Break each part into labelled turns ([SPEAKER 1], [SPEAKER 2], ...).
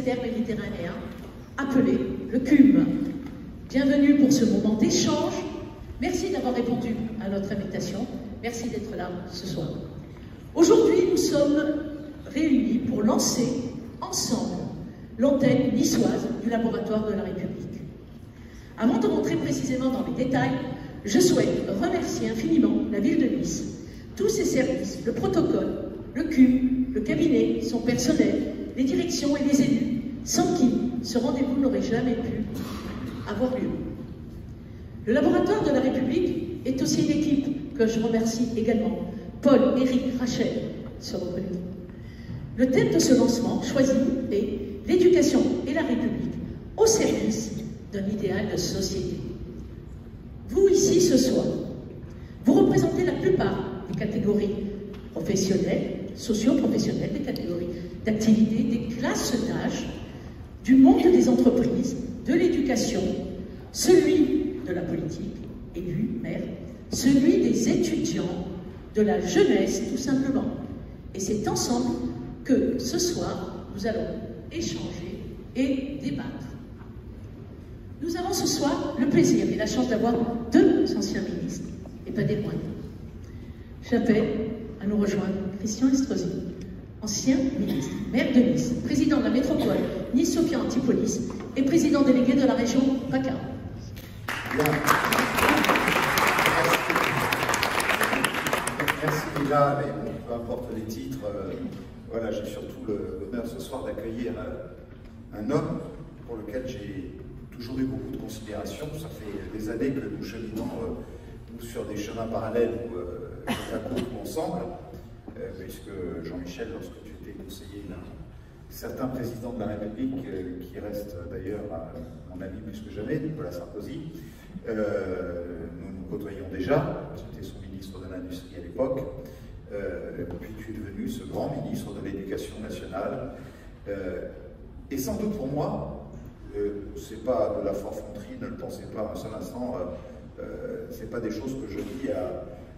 [SPEAKER 1] universitaire méditerranéen, appelé le CUM. Bienvenue pour ce moment d'échange. Merci d'avoir répondu à notre invitation. Merci d'être là ce soir. Aujourd'hui, nous sommes réunis pour lancer ensemble l'antenne niçoise du laboratoire de la République. Avant de rentrer précisément dans les détails, je souhaite remercier infiniment la ville de Nice, tous ses services, le protocole, le CUM, le cabinet, son personnel, les directions et les élus, sans qui ce rendez-vous n'aurait jamais pu avoir lieu. Le laboratoire de la République est aussi une équipe que je remercie également. Paul, Éric, Rachel se reconnaîtront. Le thème de ce lancement choisi est « L'éducation et la République au service d'un idéal de société ». Vous ici ce soir, vous représentez la plupart des catégories professionnelles, socio-professionnelles, des catégories d'activité, des classes d'âge, du monde des entreprises, de l'éducation, celui de la politique, élu, maire, celui des étudiants, de la jeunesse tout simplement. Et c'est ensemble que ce soir, nous allons échanger et débattre. Nous avons ce soir le plaisir et la chance d'avoir deux anciens ministres, et pas des moindres. J'appelle à nous rejoindre Christian Estrosi, ancien ministre, maire de Nice, président de la métropole Nice-Sophia-Antipolis et président délégué de la région PACA.
[SPEAKER 2] Merci Lila, mais peu importe les titres, voilà, j'ai surtout l'honneur ce soir d'accueillir un homme pour lequel j'ai toujours eu beaucoup de considération. Ça fait des années que nous cheminons sur des chemins parallèles ou ensemble, puisque Jean-Michel, lorsque tu étais conseiller d'un certain président de la République, qui reste d'ailleurs mon ami plus que jamais, Nicolas Sarkozy, nous nous côtoyions déjà. J'étais son ministre de l'Industrie à l'époque, puis tu es devenu ce grand ministre de l'Éducation nationale. Et sans doute pour moi, c'est pas de la forfanterie, ne le pensez pas un seul instant, c'est pas des choses que je dis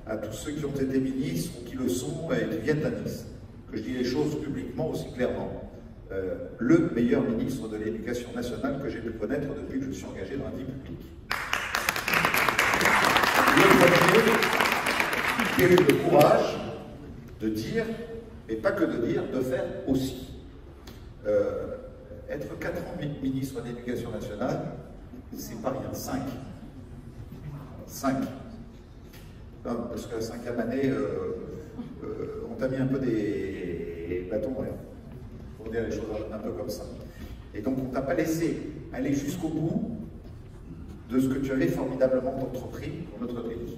[SPEAKER 2] à tous ceux qui ont été ministres ou qui le sont et qui viennent à Nice, que je dis les choses publiquement aussi clairement. Le meilleur ministre de l'Éducation nationale que j'ai pu connaître depuis que je suis engagé dans la vie publique. Le premier qui a eu le courage de dire, et pas que de dire, de faire aussi. Être 4 ans ministre de l'Éducation nationale, c'est pas rien, 5. 5. Non, parce que la 5e année, on t'a mis un peu des bâtons, pour dire les choses un peu comme ça. Et donc on t'a pas laissé aller jusqu'au bout de ce que tu avais formidablement entrepris pour notre pays.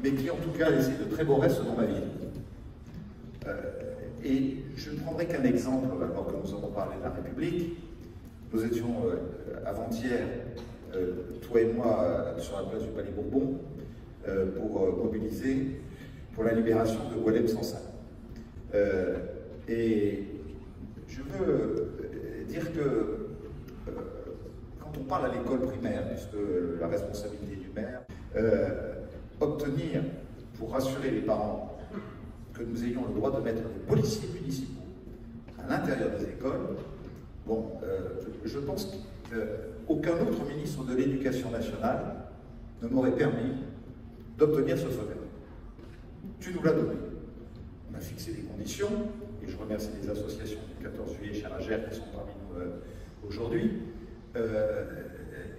[SPEAKER 2] Mais qui en tout cas a laissé de très beaux restes dans ma vie. Et je ne prendrai qu'un exemple, alors que nous avons parlé de la République. Nous étions avant-hier, toi et moi, sur la place du Palais Bourbon, pour mobiliser pour la libération de Boualem Sansal. Et je veux dire que quand on parle à l'école primaire, puisque la responsabilité du maire, obtenir, pour rassurer les parents, que nous ayons le droit de mettre des policiers municipaux à l'intérieur des écoles, bon, je pense qu'aucun autre ministre de l'Éducation nationale ne m'aurait permis d'obtenir ce feu vert. Tu nous l'as donné. On a fixé des conditions, et je remercie les associations du 14 juillet chez Ragère qui sont parmi nous aujourd'hui,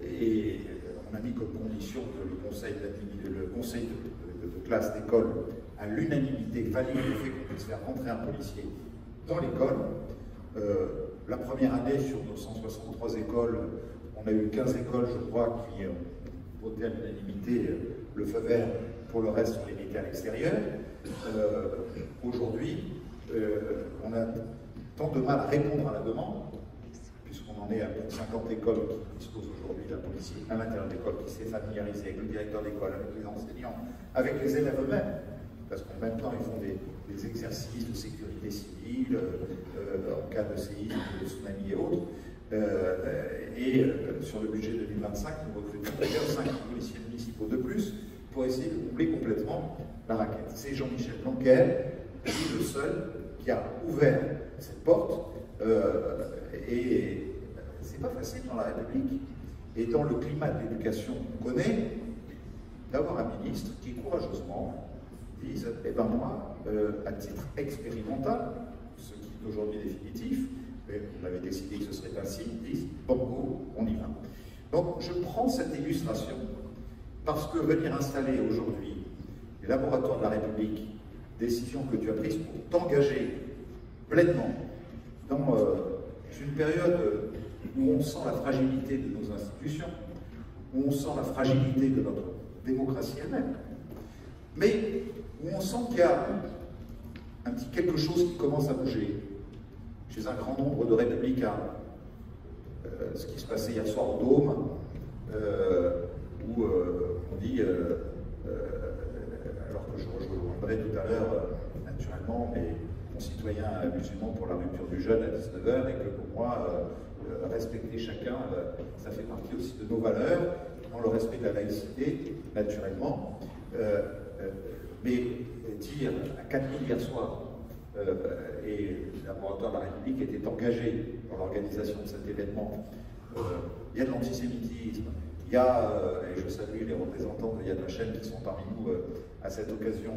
[SPEAKER 2] et on a mis comme condition que le conseil de classe d'école à l'unanimité valide le fait qu'on puisse faire rentrer un policier dans l'école. La première année, sur nos 163 écoles, on a eu 15 écoles, je crois, qui ont voté à l'unanimité le feu vert. Pour le reste, on les mettait à l'extérieur. Aujourd'hui, on a tant de mal à répondre à la demande, puisqu'on en est à plus de 50 écoles qui disposent aujourd'hui d'un policier à l'intérieur de l'école, qui s'est familiarisé avec le directeur d'école, avec les enseignants, avec les élèves eux-mêmes. Parce qu'en même temps, ils font des exercices de sécurité civile, en cas de séisme, de tsunami et autres. Sur le budget 2025, nous recrutons d'ailleurs 5 policiers municipaux de plus pour essayer de combler complètement la raquette. C'est Jean-Michel Blanquer qui est le seul qui a ouvert cette porte Et c'est pas facile dans la République, et dans le climat de l'éducation qu'on connaît, d'avoir un ministre qui courageusement dise « Eh ben moi, à titre expérimental, ce qui est aujourd'hui définitif, mais on avait décidé que ce serait ainsi, disent « Bon, on y va ». Donc je prends cette illustration parce que venir installer aujourd'hui les laboratoires de la République, décision que tu as prise pour t'engager pleinement dans une période où on sent la fragilité de nos institutions, où on sent la fragilité de notre démocratie elle-même, mais où on sent qu'il y a un petit quelque chose qui commence à bouger chez un grand nombre de républicains. Ce qui se passait hier soir au Dôme, où on dit, alors que je rejoindrai tout à l'heure, naturellement, mes concitoyens musulmans pour la rupture du jeûne à 19h, et que pour moi, respecter chacun, ça fait partie aussi de nos valeurs, dans le respect de la laïcité, naturellement. Mais dire à 4000 hier soir, et le laboratoire de la République était engagé dans l'organisation de cet événement, il y a de l'antisémitisme, il y a, et je salue les représentants de Yad Vashem qui sont parmi nous à cette occasion,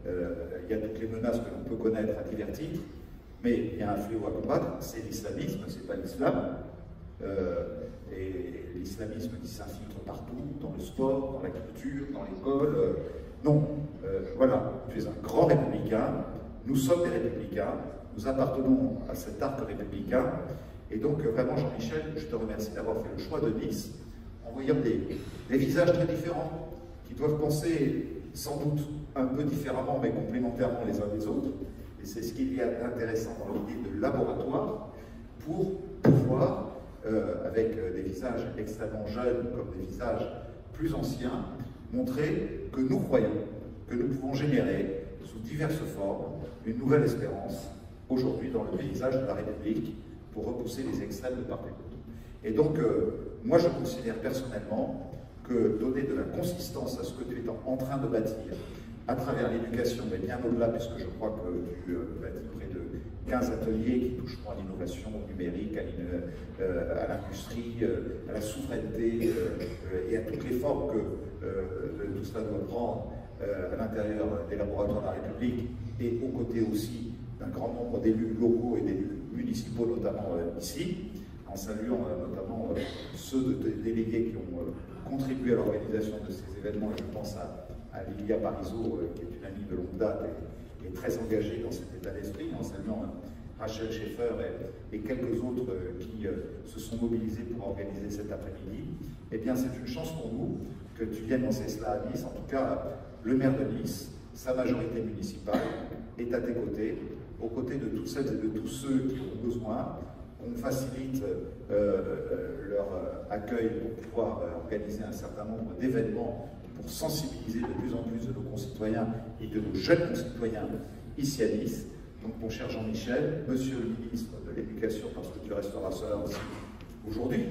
[SPEAKER 2] il y a toutes les menaces que l'on peut connaître à divers titres, mais il y a un fléau à combattre, c'est l'islamisme, c'est pas l'islam, et l'islamisme qui s'infiltre partout, dans le sport, dans la culture, dans l'école. Non, voilà, tu es un grand républicain, nous sommes des républicains, nous appartenons à cet arc républicain, et donc vraiment Jean-Michel, je te remercie d'avoir fait le choix de Nice, en voyant des visages très différents, qui doivent penser sans doute un peu différemment, mais complémentairement les uns des autres, et c'est ce qu'il y a d'intéressant dans l'idée de laboratoire, pour pouvoir, avec des visages extrêmement jeunes, comme des visages plus anciens, montrer que nous croyons, que nous pouvons générer, sous diverses formes, une nouvelle espérance, aujourd'hui dans le paysage de la République, pour repousser les extrêmes de part et d'autre. Et donc, moi je considère personnellement que donner de la consistance à ce que tu es en train de bâtir, à travers l'éducation, mais bien au-delà, puisque je crois que tu bâtis près de 15 ateliers qui toucheront à l'innovation numérique, à l'industrie, à la souveraineté et à toutes les formes que tout cela doit prendre à l'intérieur des laboratoires de la République et aux côtés aussi d'un grand nombre d'élus locaux et d'élus municipaux, notamment ici, en saluant notamment ceux de délégués qui ont contribué à l'organisation de ces événements. Et je pense à Lilia Parizeau, qui est une amie de longue date et très engagée dans cet état d'esprit, en saluant Rachel Schaeffer et quelques autres qui se sont mobilisés pour organiser cet après-midi. Eh bien, c'est une chance pour nous que tu viennes lancer cela à Nice. En tout cas, le maire de Nice, sa majorité municipale, est à tes côtés, aux côtés de toutes celles et de tous ceux qui ont besoin, qu'on facilite leur accueil pour pouvoir organiser un certain nombre d'événements pour sensibiliser de plus en plus de nos concitoyens et de nos jeunes concitoyens ici à Nice. Donc mon cher Jean-Michel, monsieur le ministre de l'Éducation, parce que tu resteras seul aussi aujourd'hui,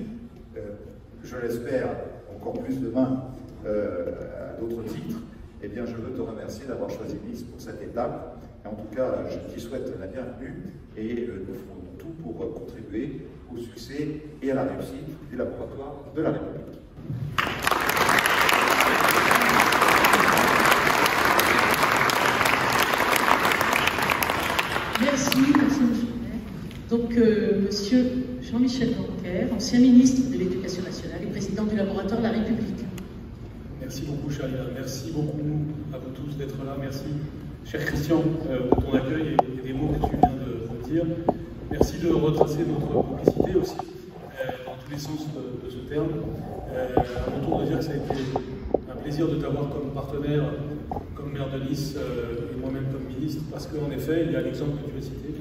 [SPEAKER 2] je l'espère encore plus demain à d'autres titres, eh bien je veux te remercier d'avoir choisi Nice pour cette étape. Et en tout cas, je t'y souhaite la bienvenue et nous ferons tout pour contribuer au succès et à la réussite du laboratoire de la République.
[SPEAKER 1] Merci, monsieur le maire. Donc, monsieur Jean-Michel Blanquer, ancien ministre de l'Éducation nationale et président du laboratoire de la République.
[SPEAKER 3] Merci beaucoup, Charlia. Merci beaucoup à vous tous d'être là. Merci, cher Christian, de ton accueil et des mots que tu viens de dire. Merci de retracer notre publicité aussi, dans tous les sens de ce terme. À mon tour de dire que ça a été un plaisir de t'avoir comme partenaire, comme maire de Nice et moi-même comme ministre, parce qu'en effet, il y a l'exemple que tu as cité,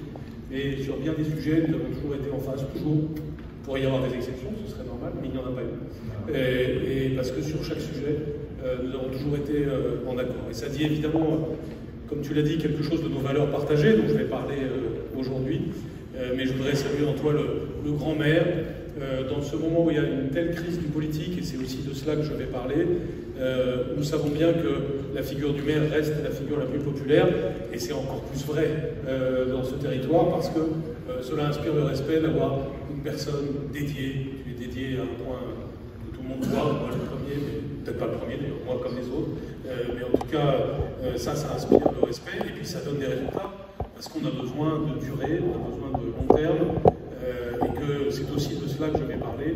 [SPEAKER 3] et sur bien des sujets, nous avons toujours été en phase, toujours. Il pourrait y avoir des exceptions, ce serait normal, mais il n'y en a pas eu. Et parce que sur chaque sujet, nous avons toujours été en accord. Et ça dit évidemment, comme tu l'as dit, quelque chose de nos valeurs partagées, dont je vais parler aujourd'hui. Mais je voudrais saluer en toi le grand maire. Dans ce moment où il y a une telle crise du politique, et c'est aussi de cela que je vais parler, nous savons bien que la figure du maire reste la figure la plus populaire, et c'est encore plus vrai dans ce territoire, parce que cela inspire le respect d'avoir une personne dédiée. Tu es dédié à un point que tout le monde voit, moi le premier, mais peut-être pas le premier, d'ailleurs, moi comme les autres. Mais en tout cas, ça inspire le respect et puis ça donne des résultats parce qu'on a besoin de durée, on a besoin de long terme et que c'est aussi de cela que je vais parler,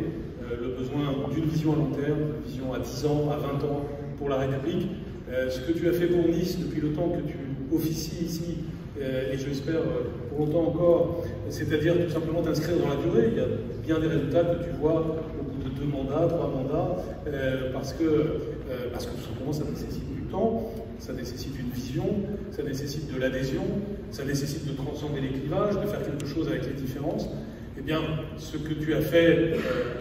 [SPEAKER 3] le besoin d'une vision à long terme, une vision à 10 ans, à 20 ans pour la République. Ce que tu as fait pour Nice depuis le temps que tu officies ici, et je l'espère pour longtemps encore, c'est-à-dire tout simplement t'inscrire dans la durée. Il y a bien des résultats que tu vois au bout de 2 mandats, 3 mandats, parce que tout simplement ça nécessite du temps, ça nécessite une vision, ça nécessite de l'adhésion, ça nécessite de transcender les clivages, de faire quelque chose avec les différences. Eh bien, ce que tu as fait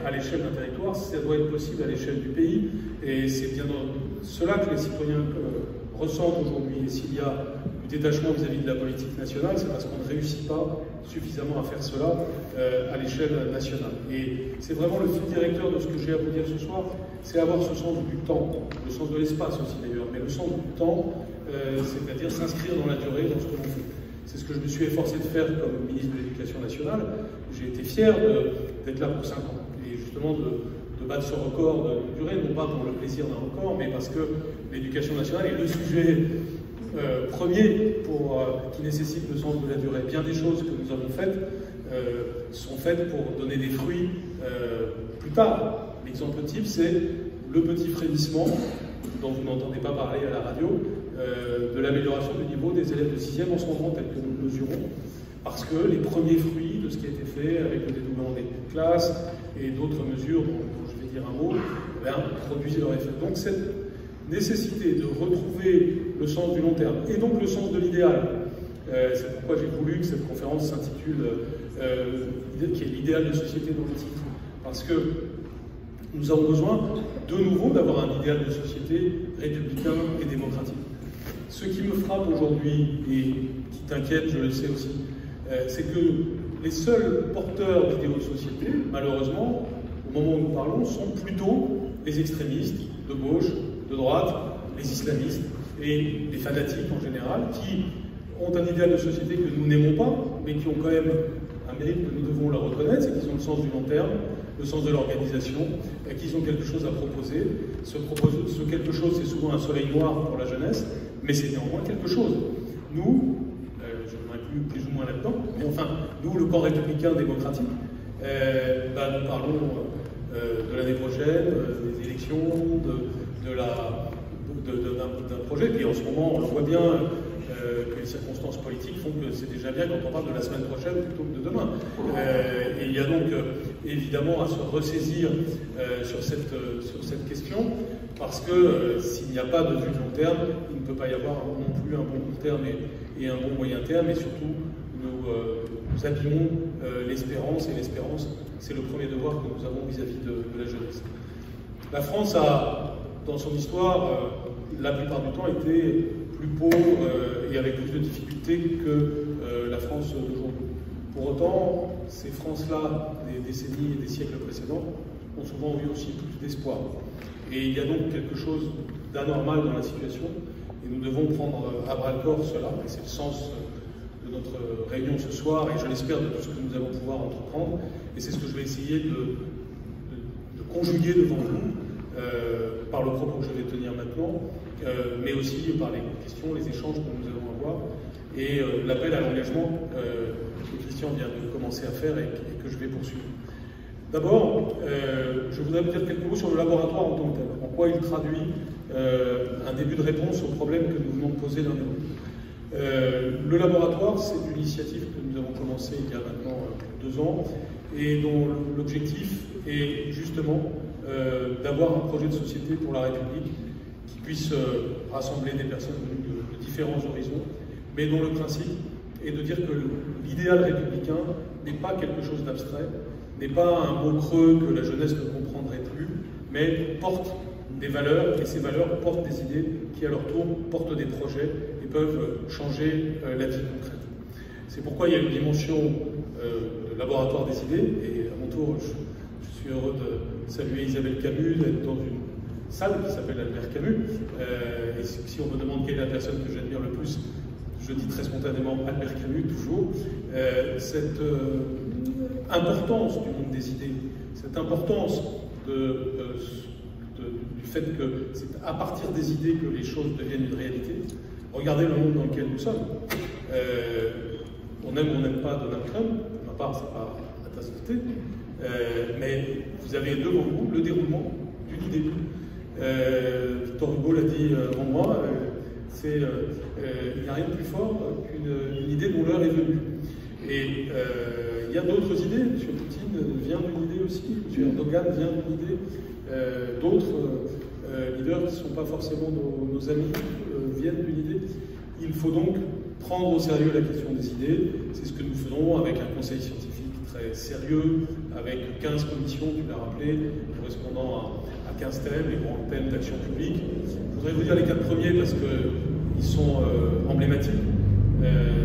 [SPEAKER 3] à l'échelle d'un territoire, ça doit être possible à l'échelle du pays, et c'est bien dans cela que les citoyens ressentent aujourd'hui. Et s'il y a du détachement vis-à-vis de la politique nationale, c'est parce qu'on ne réussit pas suffisamment à faire cela à l'échelle nationale. Et c'est vraiment le fil directeur de ce que j'ai à vous dire ce soir, c'est avoir ce sens du temps, le sens de l'espace aussi d'ailleurs, mais le sens du temps, c'est-à-dire s'inscrire dans la durée, dans ce que l'on fait. C'est ce que je me suis efforcé de faire comme ministre de l'Éducation nationale. J'ai été fier d'être là pour 5 ans, et justement de battre ce record de durée, non pas pour le plaisir d'un record, mais parce que l'éducation nationale est le sujet premier qui nécessite le sens de la durée. Bien des choses que nous avons faites sont faites pour donner des fruits plus tard. L'exemple type, c'est le petit frémissement, dont vous n'entendez pas parler à la radio, de l'amélioration du niveau des élèves de 6e en ce moment, tel que nous le mesurons, parce que les premiers fruits de ce qui a été fait avec le dédoublement des classes et d'autres mesures dont je vais dire un mot, produisent leur effet. Donc cette nécessité de retrouver le sens du long terme et donc le sens de l'idéal, c'est pourquoi j'ai voulu que cette conférence s'intitule qui est l'idéal de société dans le titre, parce que nous avons besoin de nouveau d'avoir un idéal de société républicain et démocratique. Ce qui me frappe aujourd'hui, et qui t'inquiète, je le sais aussi, c'est que les seuls porteurs d'idéaux de société, malheureusement, au moment où nous parlons, sont plutôt les extrémistes de gauche, de droite, les islamistes et les fanatiques en général, qui ont un idéal de société que nous n'aimons pas, mais qui ont quand même un mérite que nous devons leur reconnaître, c'est qu'ils ont le sens du long terme, le sens de l'organisation, et qu'ils ont quelque chose à proposer. Ce quelque chose, c'est souvent un soleil noir pour la jeunesse, mais c'est néanmoins quelque chose. Nous, je m'inclus plus ou moins là-dedans, mais enfin, nous, le camp républicain démocratique, nous parlons de l'année prochaine, des élections, d'un projet, puis en ce moment, on le voit bien, que les circonstances politiques font que c'est déjà bien quand on parle de la semaine prochaine plutôt que de demain. Et il y a donc évidemment à se ressaisir sur cette question, parce que s'il n'y a pas de vue de long terme, il ne peut pas y avoir non plus un bon court terme et un bon moyen terme, et surtout nous abîmons l'espérance, et l'espérance, c'est le premier devoir que nous avons vis-à-vis de la jeunesse. La France a, dans son histoire, la plupart du temps été plus pauvre et avec plus de difficultés que la France d'aujourd'hui. Pour autant, ces France-là, des décennies et des siècles précédents, ont souvent eu aussi plus d'espoir. Et il y a donc quelque chose d'anormal dans la situation, et nous devons prendre à bras-le-corps cela, et c'est le sens de notre réunion ce soir, et je l'espère de tout ce que nous allons pouvoir entreprendre, et c'est ce que je vais essayer de conjuguer devant vous, par le propos que je vais tenir maintenant, mais aussi par les questions, les échanges que nous allons avoir, et l'appel à l'engagement que Christian vient de commencer à faire et que je vais poursuivre. D'abord, je voudrais vous dire quelques mots sur le laboratoire en tant que tel, en quoi il traduit un début de réponse aux problèmes que nous venons de poser l'un et l'autre. Le laboratoire, c'est une initiative que nous avons commencée il y a maintenant 2 ans, et dont l'objectif est justement d'avoir un projet de société pour la République qui puisse rassembler des personnes venues de différents horizons, mais dont le principe est de dire que l'idéal républicain n'est pas quelque chose d'abstrait, n'est pas un mot creux que la jeunesse ne comprendrait plus, mais porte des valeurs, et ces valeurs portent des idées qui à leur tour portent des projets et peuvent changer la vie concrète. C'est pourquoi il y a une dimension de laboratoire des idées, et à mon tour, je suis heureux de saluer Isabelle Camus, d'être dans une salle qui s'appelle Albert Camus. Et si on me demande quelle est la personne que j'admire le plus, je dis très spontanément Albert Camus, toujours, cette importance du monde des idées, cette importance du fait que c'est à partir des idées que les choses deviennent une réalité. Regardez le monde dans lequel nous sommes. On aime ou on n'aime pas Donald Trump, de ma part, c'est pas la tasse de thé, mais vous avez devant vous le déroulement d'une idée. Victor Hugo l'a dit avant moi, il n'y a rien de plus fort qu'une idée dont l'heure est venue. Et il y a d'autres idées. M. Poutine vient d'une idée aussi, M. Erdogan vient d'une idée, d'autres leaders qui ne sont pas forcément nos amis viennent d'une idée. Il faut donc prendre au sérieux la question des idées. C'est ce que nous faisons avec un conseil scientifique très sérieux, avec 15 commissions, tu l'as rappelé, correspondant à 15 thèmes, les grands thèmes d'action publique. Je voudrais vous dire les 4 premiers parce qu'ils sont emblématiques.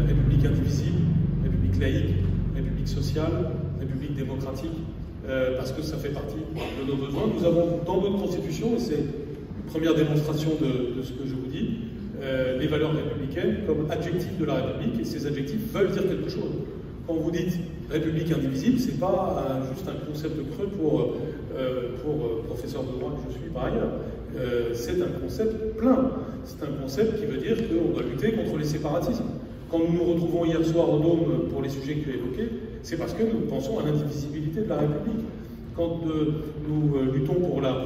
[SPEAKER 3] République indivisible, République laïque, République sociale, République démocratique, parce que ça fait partie de nos besoins. Nous avons dans notre Constitution, et c'est une première démonstration de ce que je vous dis, les valeurs républicaines comme adjectifs de la République, et ces adjectifs veulent dire quelque chose. Quand vous dites République indivisible, c'est pas juste un concept creux pour professeur de droit que je suis par ailleurs. C'est un concept plein. C'est un concept qui veut dire qu'on doit lutter contre les séparatismes. Quand nous nous retrouvons hier soir au Dôme pour les sujets que tu as évoqués, c'est parce que nous pensons à l'indivisibilité de la République. Quand nous luttons pour la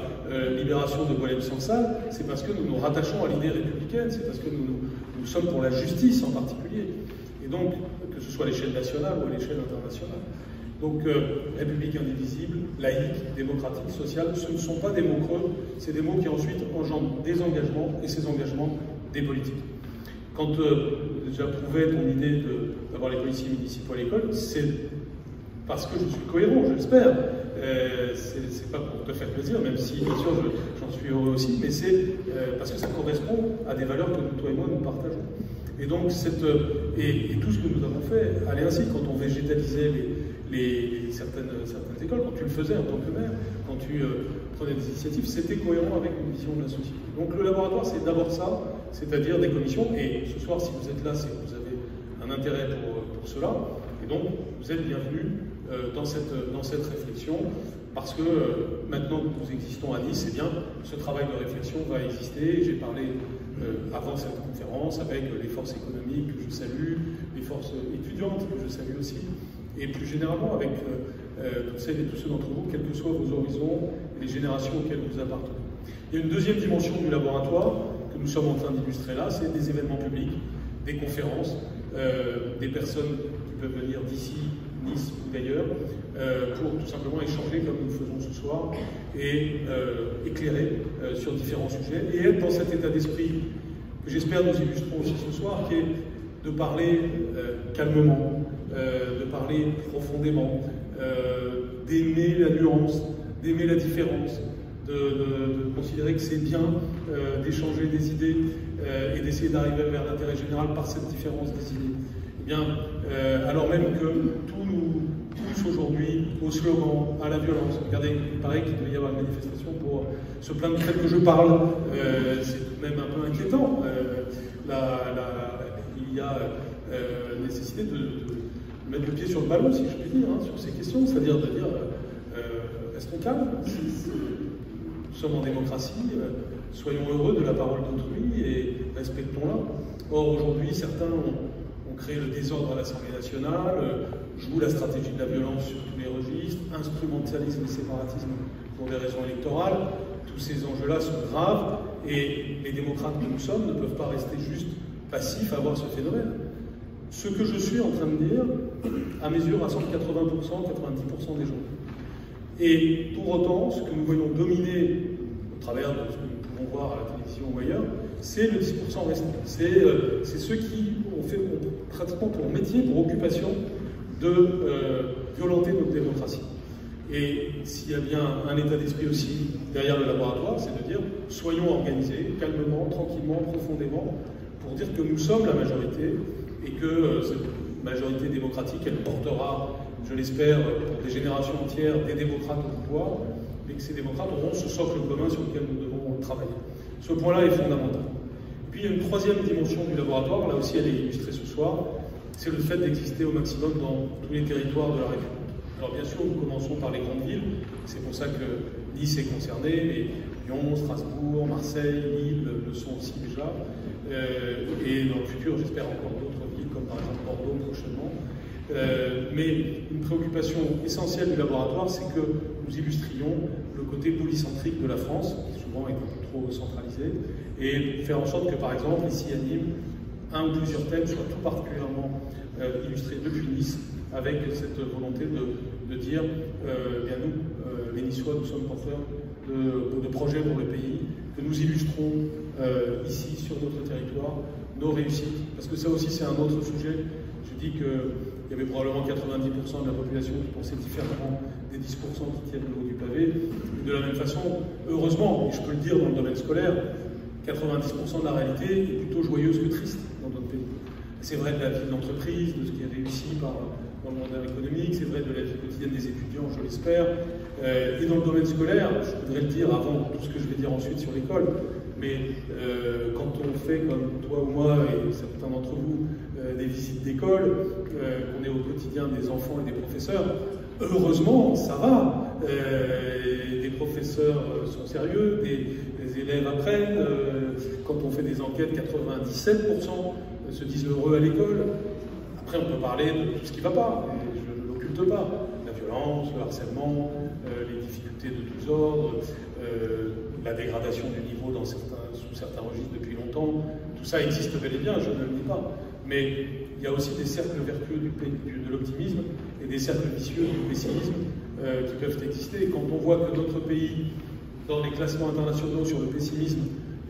[SPEAKER 3] libération de Boualem Sansal, c'est parce que nous nous rattachons à l'idée républicaine, c'est parce que nous sommes pour la justice en particulier. Et donc, que ce soit à l'échelle nationale ou à l'échelle internationale. Donc, République indivisible, laïque, démocratique, sociale, ce ne sont pas des mots creux, c'est des mots qui ensuite engendrent des engagements, et ces engagements, des politiques. Quand j'approuvais ton idée d'avoir les policiers municipaux à l'école, c'est parce que je suis cohérent, je l'espère. C'est pas pour te faire plaisir, même si, bien sûr, j'en suis heureux aussi, mais c'est parce que ça correspond à des valeurs que toi et moi, nous partageons. Et donc, et tout ce que nous avons fait allait ainsi. Quand on végétalisait certaines écoles, quand tu le faisais en tant que maire, quand tu prenais des initiatives, c'était cohérent avec une vision de la société. Donc le laboratoire, c'est d'abord ça, c'est-à-dire des commissions. Et ce soir, si vous êtes là, c'est que vous avez un intérêt pour cela. Et donc, vous êtes bienvenus dans cette réflexion, parce que maintenant que nous existons à Nice, eh bien, ce travail de réflexion va exister. J'ai parlé avant cette conférence avec les forces économiques que je salue, les forces étudiantes que je salue aussi, et plus généralement avec toutes celles et tous ceux d'entre vous, quels que soient vos horizons et les générations auxquelles vous appartenez. Il y a une deuxième dimension du laboratoire que nous sommes en train d'illustrer là, c'est des événements publics, des conférences, des personnes qui peuvent venir d'ici, Nice ou d'ailleurs, pour tout simplement échanger comme nous le faisons ce soir et éclairer sur différents sujets et être dans cet état d'esprit que j'espère nous illustrons aussi ce soir, qui est de parler calmement, de parler profondément, d'aimer la nuance, d'aimer la différence, de considérer que c'est bien d'échanger des idées et d'essayer d'arriver vers l'intérêt général par cette différence des idées. Eh bien, alors même que tout nous pousse aujourd'hui au slogan, à la violence. Regardez, il paraît qu'il devait y avoir une manifestation pour se plaindre du fait que je parle. C'est tout de même un peu inquiétant. Il y a nécessité de mettre le pied sur le ballon, si je puis dire, sur ces questions, c'est-à-dire de dire restons calmes, nous sommes en démocratie, soyons heureux de la parole d'autrui et respectons-la. Or, aujourd'hui, certains ont créé le désordre à l'Assemblée nationale, jouent la stratégie de la violence sur tous les registres, instrumentalisent le séparatisme pour des raisons électorales. Tous ces enjeux-là sont graves et les démocrates que nous sommes ne peuvent pas rester juste passifs à voir ce phénomène. Ce que je suis en train de dire, à mesure, rassemble 80%, 90% des gens. Et pour autant, ce que nous voyons dominer au travers de ce que nous pouvons voir à la télévision ou ailleurs, c'est le 10% restant. C'est ceux qui ont fait pratiquement pour métier, pour occupation, de violenter notre démocratie. Et s'il y a bien un état d'esprit aussi derrière le laboratoire, c'est de dire soyons organisés, calmement, tranquillement, profondément, pour dire que nous sommes la majorité et que cette majorité démocratique, elle portera, je l'espère, pour des générations entières, des démocrates au pouvoir, et que ces démocrates auront ce socle commun sur lequel nous devons travailler. Ce point-là est fondamental. puis il y a une troisième dimension du laboratoire, là aussi elle est illustrée ce soir, c'est le fait d'exister au maximum dans tous les territoires de la République. Alors bien sûr, nous commençons par les grandes villes, c'est pour ça que Nice est concernée, mais Lyon, Strasbourg, Marseille, Lille le sont aussi déjà, et dans le futur, j'espère encore d'autres villes, comme par exemple Bordeaux prochainement. Mais une préoccupation essentielle du laboratoire, c'est que nous illustrions le côté polycentrique de la France, qui souvent est un peu trop centralisé, et faire en sorte que, par exemple, ici à Nîmes, un ou plusieurs thèmes soient tout particulièrement illustrés depuis Nice, avec cette volonté de dire, bien nous, les Niçois, nous sommes porteurs de projets pour le pays, que nous illustrons ici, sur notre territoire, nos réussites, parce que ça aussi c'est un autre sujet. Je dis qu'il y avait probablement 90% de la population qui pensait différemment des 10% qui tiennent le haut du pavé. De la même façon, heureusement, et je peux le dire dans le domaine scolaire, 90% de la réalité est plutôt joyeuse que triste dans notre pays. C'est vrai de la vie de l'entreprise, de ce qui est réussi dans le monde économique, c'est vrai de la vie quotidienne des étudiants, je l'espère. Et dans le domaine scolaire, je voudrais le dire avant tout ce que je vais dire ensuite sur l'école, mais quand on fait comme toi ou moi et certains d'entre vous des visites d'école, qu'on est au quotidien des enfants et des professeurs, heureusement ça va, les professeurs sont sérieux, les élèves apprennent, quand on fait des enquêtes, 97% se disent heureux à l'école. Après on peut parler de tout ce qui ne va pas, et je ne l'occulte pas, la violence, le harcèlement, les difficultés de tous ordres, la dégradation du niveau sous certains registres depuis longtemps, tout ça existe bel et bien, je ne le dis pas. Mais il y a aussi des cercles vertueux de l'optimisme et des cercles vicieux du pessimisme qui peuvent exister. Et quand on voit que notre pays, dans les classements internationaux sur le pessimisme,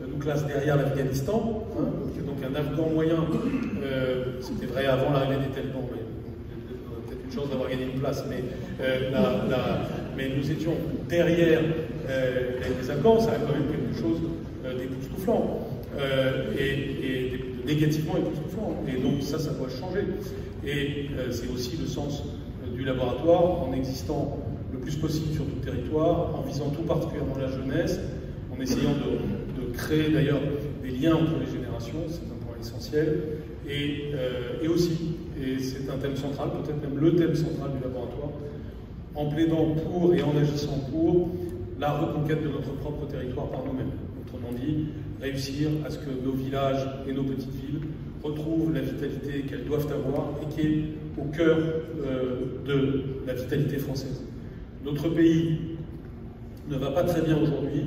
[SPEAKER 3] nous classe derrière l'Afghanistan, hein, donc un Afghan moyen, c'était vrai avant l'arrivée des talibans, mais on a peut-être une chance d'avoir gagné une place, mais nous étions derrière les Afghans, ça a quand même quelque chose d'époustouflant, et négativement époustouflant, et donc ça doit changer. Et c'est aussi le sens du laboratoire, en existant le plus possible sur tout le territoire, en visant tout particulièrement la jeunesse, en essayant de créer d'ailleurs des liens entre les générations, c'est un point essentiel, et aussi, et c'est un thème central, peut-être même le thème central du laboratoire, en plaidant pour et en agissant pour la reconquête de notre propre territoire par nous-mêmes. Autrement dit, réussir à ce que nos villages et nos petites villes retrouvent la vitalité qu'elles doivent avoir et qui est au cœur de la vitalité française. Notre pays ne va pas très bien aujourd'hui.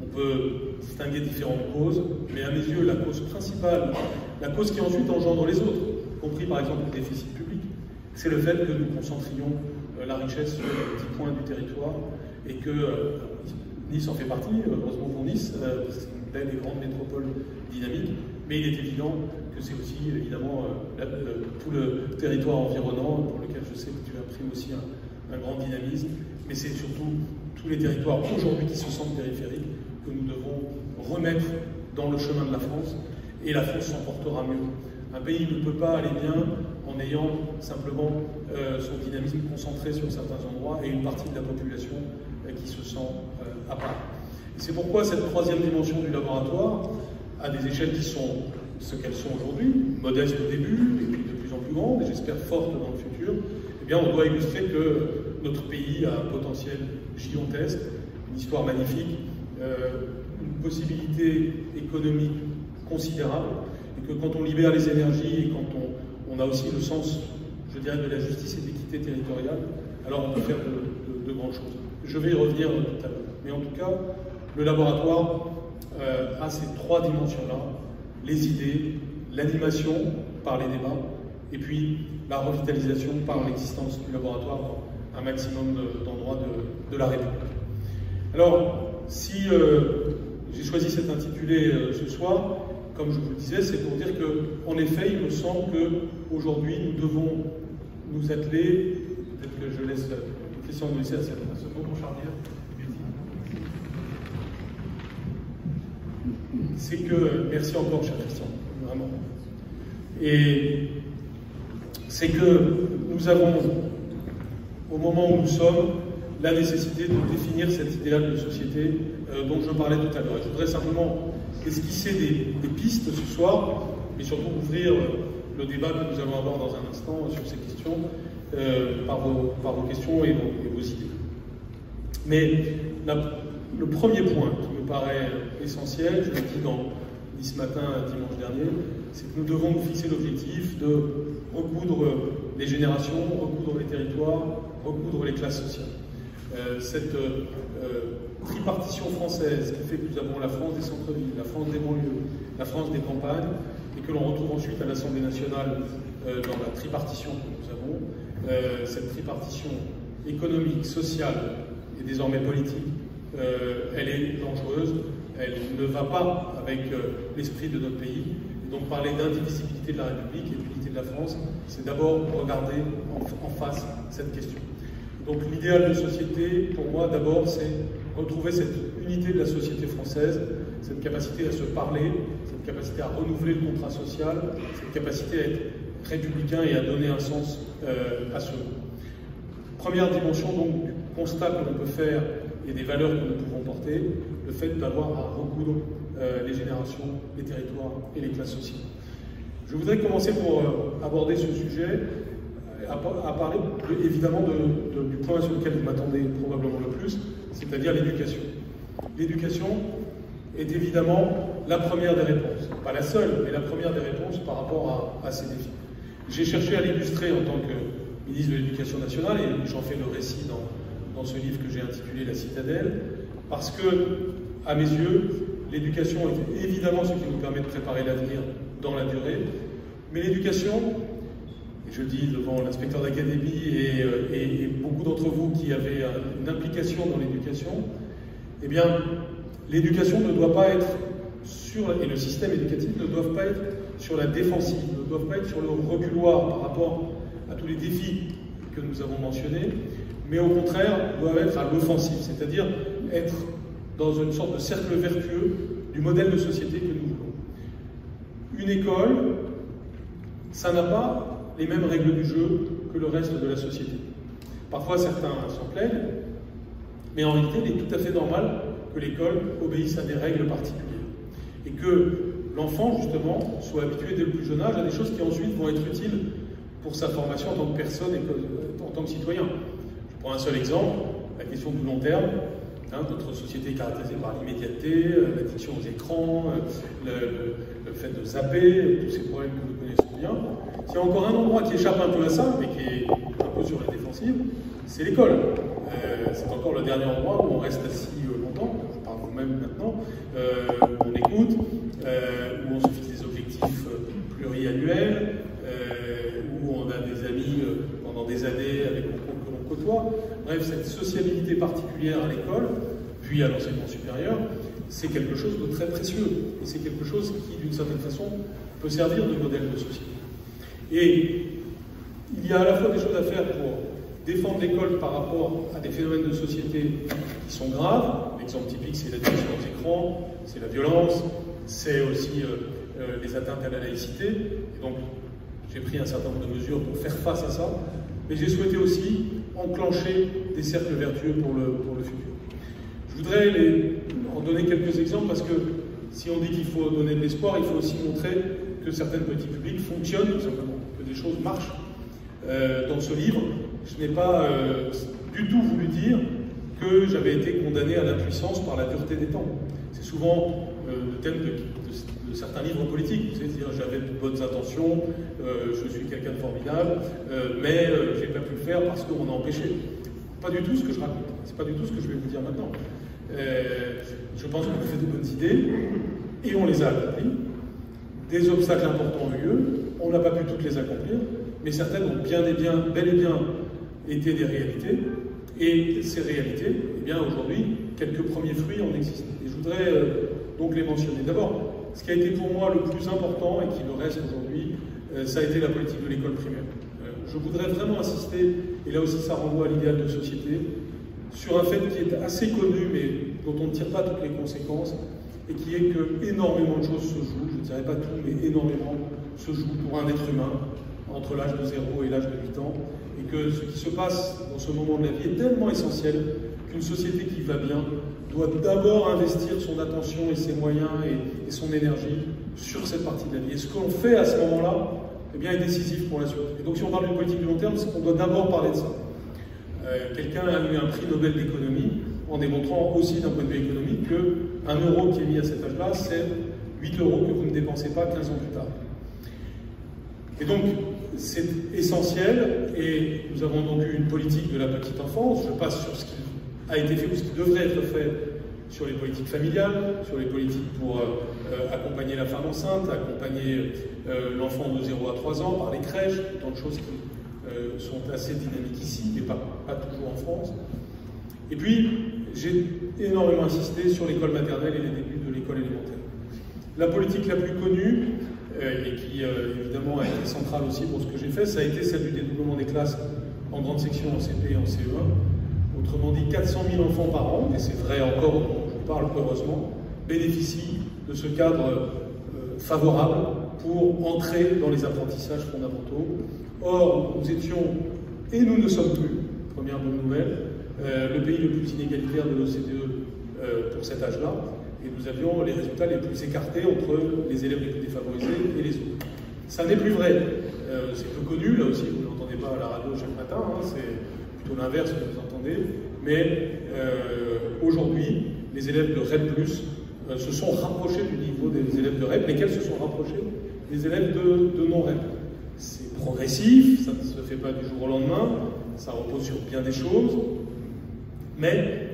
[SPEAKER 3] On peut distinguer différentes causes, mais à mes yeux, la cause principale, la cause qui ensuite engendre les autres, y compris par exemple le déficit public, c'est le fait que nous concentrions la richesse sur les petits points du territoire et que Nice en fait partie, heureusement pour Nice, c'est une belle et grande métropole dynamique, mais il est évident que c'est aussi évidemment tout le territoire environnant pour lequel je sais que tu imprimes aussi un grand dynamisme, mais c'est surtout tous les territoires aujourd'hui qui se sentent périphériques que nous devons remettre dans le chemin de la France, et la France s'en portera mieux. Un pays ne peut pas aller bien en ayant simplement son dynamisme concentré sur certains endroits et une partie de la population qui se sent à part. Et c'est pourquoi cette troisième dimension du laboratoire, à des échelles qui sont ce qu'elles sont aujourd'hui, modestes au début, et puis de plus en plus grandes, et j'espère fortes dans le futur, eh bien on doit illustrer que notre pays a un potentiel gigantesque, une histoire magnifique, une possibilité économique considérable, et que quand on libère les énergies et quand on a aussi le sens, je dirais, de la justice et de l'équité territoriale, alors on peut faire de grandes choses. Je vais y revenir tout à l'heure. Mais en tout cas, le laboratoire a ces trois dimensions-là, les idées, l'animation par les débats, et puis la revitalisation par l'existence du laboratoire dans un maximum d'endroits de la République. Alors, si j'ai choisi cet intitulé ce soir, comme je vous le disais, c'est pour dire qu'en effet, il me semble qu'aujourd'hui, nous devons nous atteler, peut-être que je laisse Christian nous laisser à ce moment charnière, c'est que, merci encore cher Christian, vraiment, et c'est que nous avons, au moment où nous sommes, la nécessité de définir cet idéal de société dont je parlais tout à l'heure. Je voudrais simplement esquisser des pistes ce soir, mais surtout ouvrir le débat que nous allons avoir dans un instant sur ces questions par vos questions et vos idées. Mais le premier point qui me paraît essentiel, je l'ai dit ce matin, dimanche dernier, c'est que nous devons nous fixer l'objectif de recoudre les générations, recoudre les territoires, recoudre les classes sociales. Cette tripartition française qui fait que nous avons la France des centres-villes, la France des banlieues, la France des campagnes, et que l'on retrouve ensuite à l'Assemblée nationale dans la tripartition que nous avons, cette tripartition économique, sociale et désormais politique, elle est dangereuse, elle ne va pas avec l'esprit de notre pays. Et donc parler d'indivisibilité de la République et d'unité de la France, c'est d'abord regarder en face cette question. Donc l'idéal de société, pour moi, d'abord, c'est retrouver cette unité de la société française, cette capacité à se parler, cette capacité à renouveler le contrat social, cette capacité à être républicain et à donner un sens à ce mot. Première dimension donc du constat que l'on peut faire et des valeurs que nous pouvons porter, le fait d'avoir à recoudre les générations, les territoires et les classes sociales. Je voudrais commencer pour aborder ce sujet à parler évidemment du point sur lequel vous m'attendez probablement le plus, c'est-à-dire l'éducation. L'éducation est évidemment la première des réponses, pas la seule, mais la première des réponses par rapport à ces défis. J'ai cherché à l'illustrer en tant que ministre de l'Éducation nationale, et j'en fais le récit dans ce livre que j'ai intitulé La Citadelle, parce que, à mes yeux, l'éducation est évidemment ce qui nous permet de préparer l'avenir dans la durée, mais l'éducation, et je le dis devant l'inspecteur d'académie et beaucoup d'entre vous qui avez une implication dans l'éducation, eh bien, l'éducation ne doit pas être et le système éducatif ne doivent pas être sur la défensive, ne doivent pas être sur le reculoir par rapport à tous les défis que nous avons mentionnés, mais au contraire doivent être à l'offensive, c'est-à-dire être dans une sorte de cercle vertueux du modèle de société que nous voulons. Une école, ça n'a pas les mêmes règles du jeu que le reste de la société. Parfois certains s'en plaignent, mais en réalité il est tout à fait normal que l'école obéisse à des règles particulières. Et que l'enfant, justement, soit habitué dès le plus jeune âge à des choses qui ensuite vont être utiles pour sa formation en tant que personne et en tant que citoyen. Je prends un seul exemple, la question du long terme. Notre société est caractérisée par l'immédiateté, l'addiction aux écrans, le fait de zapper, tous ces problèmes que nous connaissons bien. S'il y a encore un endroit qui échappe un peu à ça, mais qui est un peu sur la défensive, c'est l'école. C'est encore le dernier endroit où on reste assis longtemps, je parle vous-même maintenant, où on écoute, où on se fixe des objectifs pluriannuels, où on a des amis pendant des années avec que l'on côtoie. Bref, cette sociabilité particulière à l'école, puis à l'enseignement supérieur, c'est quelque chose de très précieux. Et c'est quelque chose qui, d'une certaine façon, peut servir de modèle de société. Et il y a à la fois des choses à faire pour défendre l'école par rapport à des phénomènes de société qui sont graves. L'exemple typique, c'est l'addiction aux écrans, c'est la violence, c'est aussi les atteintes à la laïcité. Et donc, j'ai pris un certain nombre de mesures pour faire face à ça. Mais j'ai souhaité aussi enclencher des cercles vertueux pour le futur. Je voudrais en donner quelques exemples parce que si on dit qu'il faut donner de l'espoir, il faut aussi montrer que certaines politiques publiques fonctionnent tout simplement, que des choses marchent. Dans ce livre, je n'ai pas du tout voulu dire que j'avais été condamné à l'impuissance par la dureté des temps. C'est souvent le thème de certains livres politiques, c'est-à-dire j'avais de bonnes intentions, je suis quelqu'un de formidable, mais je n'ai pas pu le faire parce qu'on a empêché. Pas du tout ce que je raconte, c'est pas du tout ce que je vais vous dire maintenant. Je pense qu'on a fait de bonnes idées et on les a accomplies. Des obstacles importants ont eu lieu, on n'a pas pu toutes les accomplir, mais certaines ont bel et bien été des réalités. Et ces réalités, eh bien aujourd'hui, quelques premiers fruits en existent. Et je voudrais donc les mentionner. D'abord, ce qui a été pour moi le plus important et qui le reste aujourd'hui, ça a été la politique de l'école primaire. Je voudrais vraiment insister, et là aussi ça renvoie à l'idéal de société, sur un fait qui est assez connu, mais dont on ne tire pas toutes les conséquences, et qui est que énormément de choses se jouent, je ne dirais pas tout, mais énormément se jouent pour un être humain, entre l'âge de 0 et l'âge de 8 ans, et que ce qui se passe dans ce moment de la vie est tellement essentiel qu'une société qui va bien doit d'abord investir son attention et ses moyens et son énergie sur cette partie de la vie. Et ce qu'on fait à ce moment-là, eh bien, est décisif pour la suite. Et donc si on parle d'une politique du long terme, c'est qu'on doit d'abord parler de ça. Quelqu'un a eu un prix Nobel d'économie en démontrant aussi d'un point de vue économique que 1 euro qui est mis à cet âge-là, c'est 8 euros que vous ne dépensez pas 15 ans plus tard. Et donc, c'est essentiel, et nous avons donc eu une politique de la petite enfance. Je passe sur ce qui a été fait ou ce qui devrait être fait sur les politiques familiales, sur les politiques pour accompagner la femme enceinte, accompagner l'enfant de 0 à 3 ans par les crèches, tant de choses qui sont assez dynamiques ici, mais pas toujours en France. Et puis, j'ai énormément insisté sur l'école maternelle et les débuts de l'école élémentaire. La politique la plus connue, et qui évidemment a été centrale aussi pour ce que j'ai fait, ça a été celle du dédoublement des classes en grande section, en CP et en CE1. Autrement dit, 400 000 enfants par an, et c'est vrai encore, je vous parle heureusement, bénéficient de ce cadre favorable pour entrer dans les apprentissages fondamentaux. Or, nous étions, et nous ne sommes plus, première bonne nouvelle, le pays le plus inégalitaire de l'OCDE pour cet âge-là, et nous avions les résultats les plus écartés entre les élèves les plus défavorisés et les autres. Ça n'est plus vrai. C'est peu connu, là aussi, vous ne l'entendez pas à la radio chaque matin, hein, c'est plutôt l'inverse que vous entendez, mais aujourd'hui, les élèves de REP+, se sont rapprochés du niveau des élèves de REP, lesquels se sont rapprochés des élèves de non-REP. C'est progressif, ça ne se fait pas du jour au lendemain, ça repose sur bien des choses, mais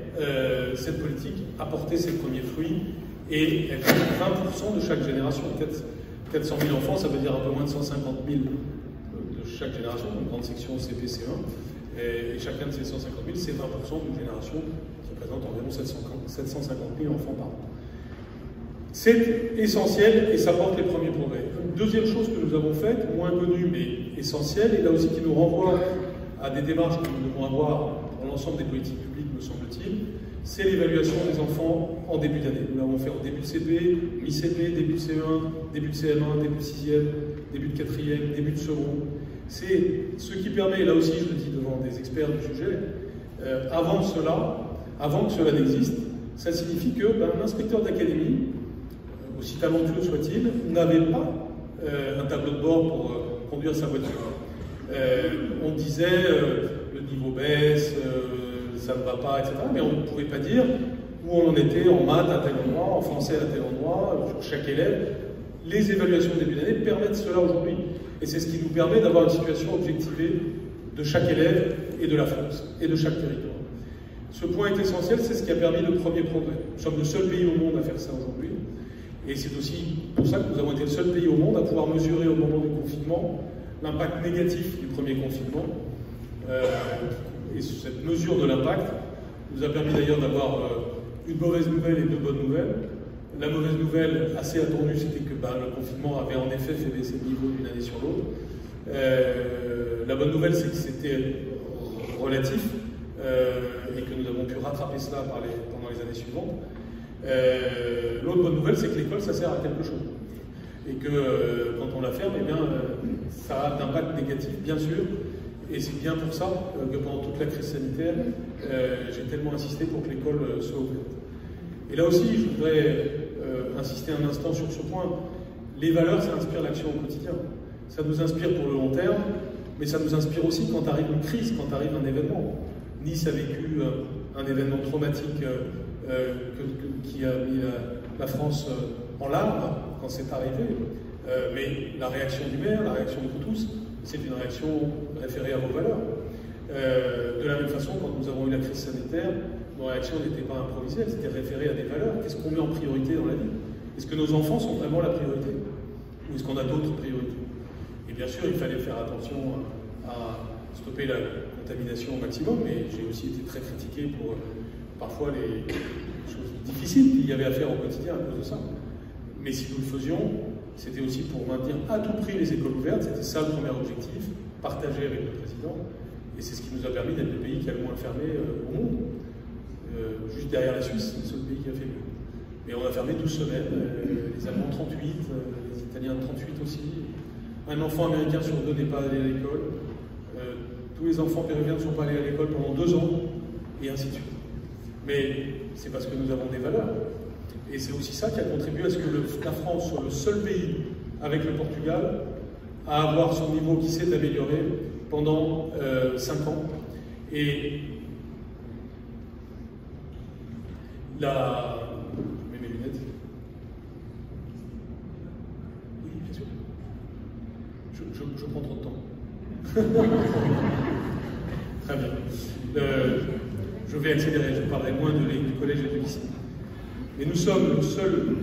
[SPEAKER 3] cette politique a porté ses premiers fruits et elle fait 20% de chaque génération. 400 000 enfants, ça veut dire un peu moins de 150 000 de chaque génération, une grande section CP-C1, et chacun de ces 150 000, c'est 20% d'une génération qui représente environ 750 000 enfants par an. C'est essentiel et ça porte les premiers progrès. Une deuxième chose que nous avons faite, moins connue mais essentielle, et là aussi qui nous renvoie à des démarches que nous devons avoir pour l'ensemble des politiques publiques, me semble-t-il, c'est l'évaluation des enfants en début d'année. Nous l'avons fait en début de CP, mi-CP, début de CE1, début de CM1, début de 6e, début de 4e, début de second. C'est ce qui permet, là aussi je le dis devant des experts du sujet, avant que cela n'existe, ça signifie que un inspecteur d'académie, aussi talentueux soit-il, n'avait pas un tableau de bord pour conduire sa voiture. On disait le niveau baisse, ça ne va pas, etc. Mais on ne pouvait pas dire où on en était en maths à tel endroit, en français à tel endroit, sur chaque élève. Les évaluations de début d'année permettent cela aujourd'hui. Et c'est ce qui nous permet d'avoir une situation objectivée de chaque élève et de la France, et de chaque territoire. Ce point est essentiel, c'est ce qui a permis le premier progrès. Nous sommes le seul pays au monde à faire ça aujourd'hui. Et c'est aussi pour ça que nous avons été le seul pays au monde à pouvoir mesurer au moment du confinement l'impact négatif du premier confinement. Et cette mesure de l'impact nous a permis d'ailleurs d'avoir une mauvaise nouvelle et deux bonnes nouvelles. La mauvaise nouvelle, assez attendue, c'était que le confinement avait en effet fait baisser le niveau d'une année sur l'autre. La bonne nouvelle, c'est que c'était relatif et que nous avons pu rattraper cela pendant les années suivantes. L'autre bonne nouvelle, c'est que l'école, ça sert à quelque chose. Et que quand on la ferme, eh bien, ça a un impact négatif, bien sûr. Et c'est bien pour ça que pendant toute la crise sanitaire, j'ai tellement insisté pour que l'école soit ouverte. Et là aussi, je voudrais insister un instant sur ce point. Les valeurs, ça inspire l'action au quotidien. Ça nous inspire pour le long terme, mais ça nous inspire aussi quand arrive une crise, quand arrive un événement. Nice a vécu un événement traumatique qui a mis la France en larmes quand c'est arrivé. Mais la réaction du maire, la réaction de vous tous, c'est une réaction référée à vos valeurs. De la même façon, quand nous avons eu la crise sanitaire, nos réactions n'étaient pas improvisées, elles étaient référées à des valeurs. Qu'est-ce qu'on met en priorité dans la vie? Est-ce que nos enfants sont vraiment la priorité? Ou est-ce qu'on a d'autres priorités? Et bien sûr, il fallait faire attention à stopper la contamination au maximum, mais j'ai aussi été très critiqué pour parfois les choses difficiles qu'il y avait à faire au quotidien à cause de ça. Mais si nous le faisions, c'était aussi pour maintenir à tout prix les écoles ouvertes, c'était ça le premier objectif, partagé avec le président, et c'est ce qui nous a permis d'être le pays qui a le moins fermé au monde. Juste derrière la Suisse, c'est le seul pays qui a fait mieux. Mais on a fermé 12 semaines, les Allemands 38, les Italiens 38 aussi. Un enfant américain sur deux n'est pas allé à l'école. tous les enfants péruviens ne sont pas allés à l'école pendant 2 ans, et ainsi de suite. Mais c'est parce que nous avons des valeurs. Et c'est aussi ça qui a contribué à ce que la France soit le seul pays, avec le Portugal, à avoir son niveau qui s'est amélioré pendant 5 ans. Et je mets mes lunettes. Oui, bien sûr. Je prends trop de temps. Très bien. Je vais accélérer, je parlerai moins du collège et du lycée. Mais nous sommes le seul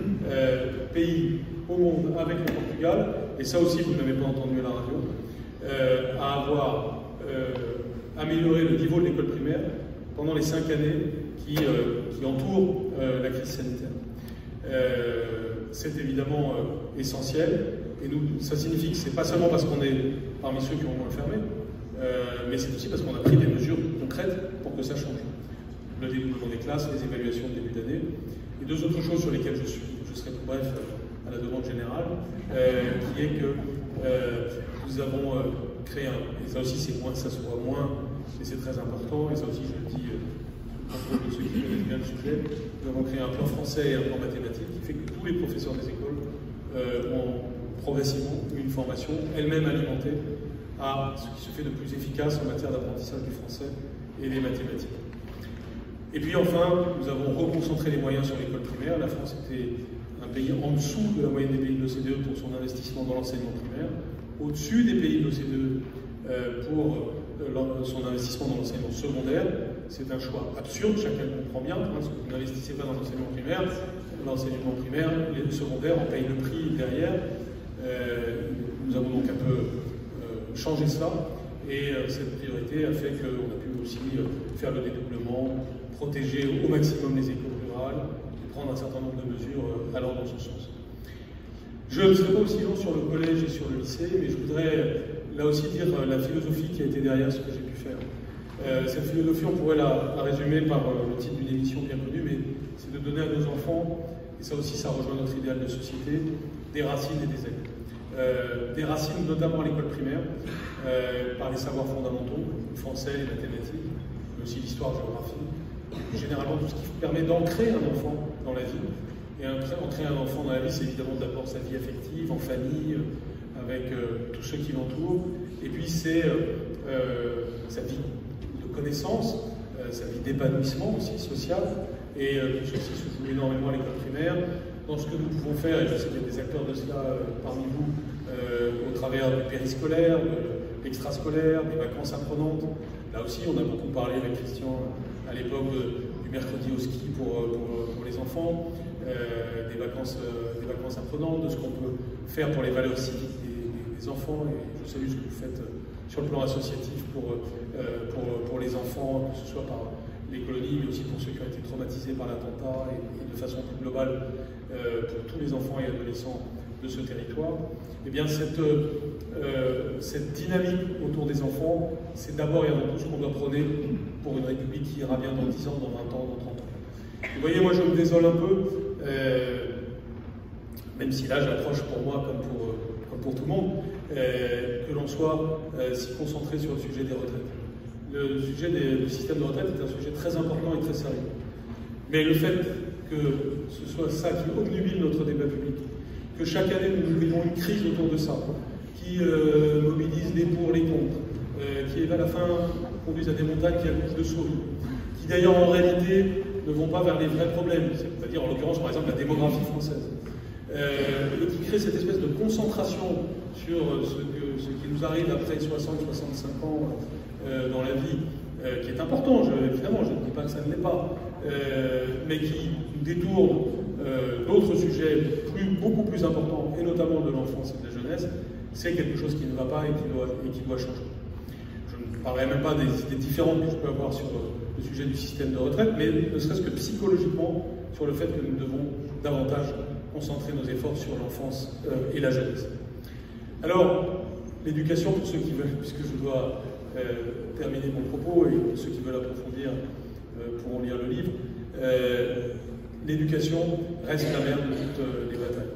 [SPEAKER 3] pays au monde avec le Portugal, et ça aussi vous n'avez pas entendu à la radio, à avoir amélioré le niveau de l'école primaire pendant les 5 années qui entourent la crise sanitaire. C'est évidemment essentiel, et ça signifie que ce n'est pas seulement parce qu'on est parmi ceux qui ont moins fermé, mais c'est aussi parce qu'on a pris des mesures concrètes pour que ça change. Le dédoublement des classes, les évaluations de début d'année, et 2 autres choses sur lesquelles je serai tout bref à la demande générale, qui est que nous avons créé et ça aussi ça se voit moins, mais c'est très important, et ça aussi je le dis pour ceux qui connaissent bien le sujet, nous avons créé un plan français et un plan mathématique qui fait que tous les professeurs des écoles ont progressivement une formation, elle-même alimentée à ce qui se fait de plus efficace en matière d'apprentissage du français et des mathématiques. Et puis enfin, nous avons reconcentré les moyens sur l'école primaire. La France était un pays en dessous de la moyenne des pays de l'OCDE pour son investissement dans l'enseignement primaire, au-dessus des pays de l'OCDE pour son investissement dans l'enseignement secondaire. C'est un choix absurde, chacun le comprend bien, parce que vous n'investissez pas dans l'enseignement primaire, le secondaire, on paye le prix derrière. Nous avons donc un peu changé ça, et cette priorité a fait qu'on a pu aussi faire le dédoublement, protéger au maximum les écoles rurales et prendre un certain nombre de mesures allant dans ce sens. Je ne serai pas aussi long sur le collège et sur le lycée, mais je voudrais là aussi dire la philosophie qui a été derrière ce que j'ai pu faire. Cette philosophie, on pourrait la résumer par le titre d'une émission bien connue, mais c'est de donner à nos enfants, et ça aussi ça rejoint notre idéal de société, des racines et des ailes. Des racines notamment à l'école primaire, par les savoirs fondamentaux, le français, les mathématiques, mais aussi l'histoire-géographie. Généralement tout ce qui permet d'ancrer un enfant dans la vie. Et ancrer un enfant dans la vie, c'est évidemment d'abord sa vie affective, en famille, avec tous ceux qui l'entourent. Et puis c'est sa vie de connaissance, sa vie d'épanouissement aussi social. Et tout ceci se joue énormément à l'école primaire. Dans ce que nous pouvons faire, et je sais qu'il y a des acteurs de cela parmi vous, au travers du périscolaire, de l'extrascolaire, des vacances apprenantes. Là aussi, on a beaucoup parlé avec Christian à l'époque du mercredi au ski pour les enfants, des vacances apprenantes, de ce qu'on peut faire pour les valeurs civiques des enfants. Et je salue ce que vous faites sur le plan associatif pour les enfants, que ce soit par les colonies, mais aussi pour ceux qui ont été traumatisés par l'attentat, et de façon plus globale pour tous les enfants et adolescents de ce territoire. Eh bien, cette dynamique autour des enfants, c'est d'abord et avant tout ce qu'on doit prôner pour une République qui ira bien dans 10 ans, dans 20 ans, dans 30 ans. Vous voyez, moi je me désole un peu, même si là j'approche pour moi comme pour tout le monde, que l'on soit si concentré sur le sujet des retraites. Le sujet du système de retraite est un sujet très important et très sérieux. Mais le fait que ce soit ça qui obnubile notre débat public, que chaque année nous vivons une crise autour de ça, qui mobilise les pour, les contre, qui à la fin conduisent à des montagnes qui accouchent de souris, qui d'ailleurs en réalité ne vont pas vers les vrais problèmes, c'est-à-dire en l'occurrence par exemple la démographie française, et qui crée cette espèce de concentration sur ce qui nous arrive après 60-65 ans dans la vie, qui est important, évidemment, je ne dis pas que ça ne l'est pas, mais qui détourne d'autres sujets beaucoup plus importants, et notamment de l'enfance et de la jeunesse, c'est quelque chose qui ne va pas et qui doit changer. Je ne parlerai même pas des idées différentes que je peux avoir sur le sujet du système de retraite, mais ne serait-ce que psychologiquement sur le fait que nous devons davantage concentrer nos efforts sur l'enfance et la jeunesse. Alors, l'éducation, pour ceux qui veulent, puisque je dois terminer mon propos, et ceux qui veulent approfondir pourront lire le livre, l'éducation reste la mère de toutes les batailles.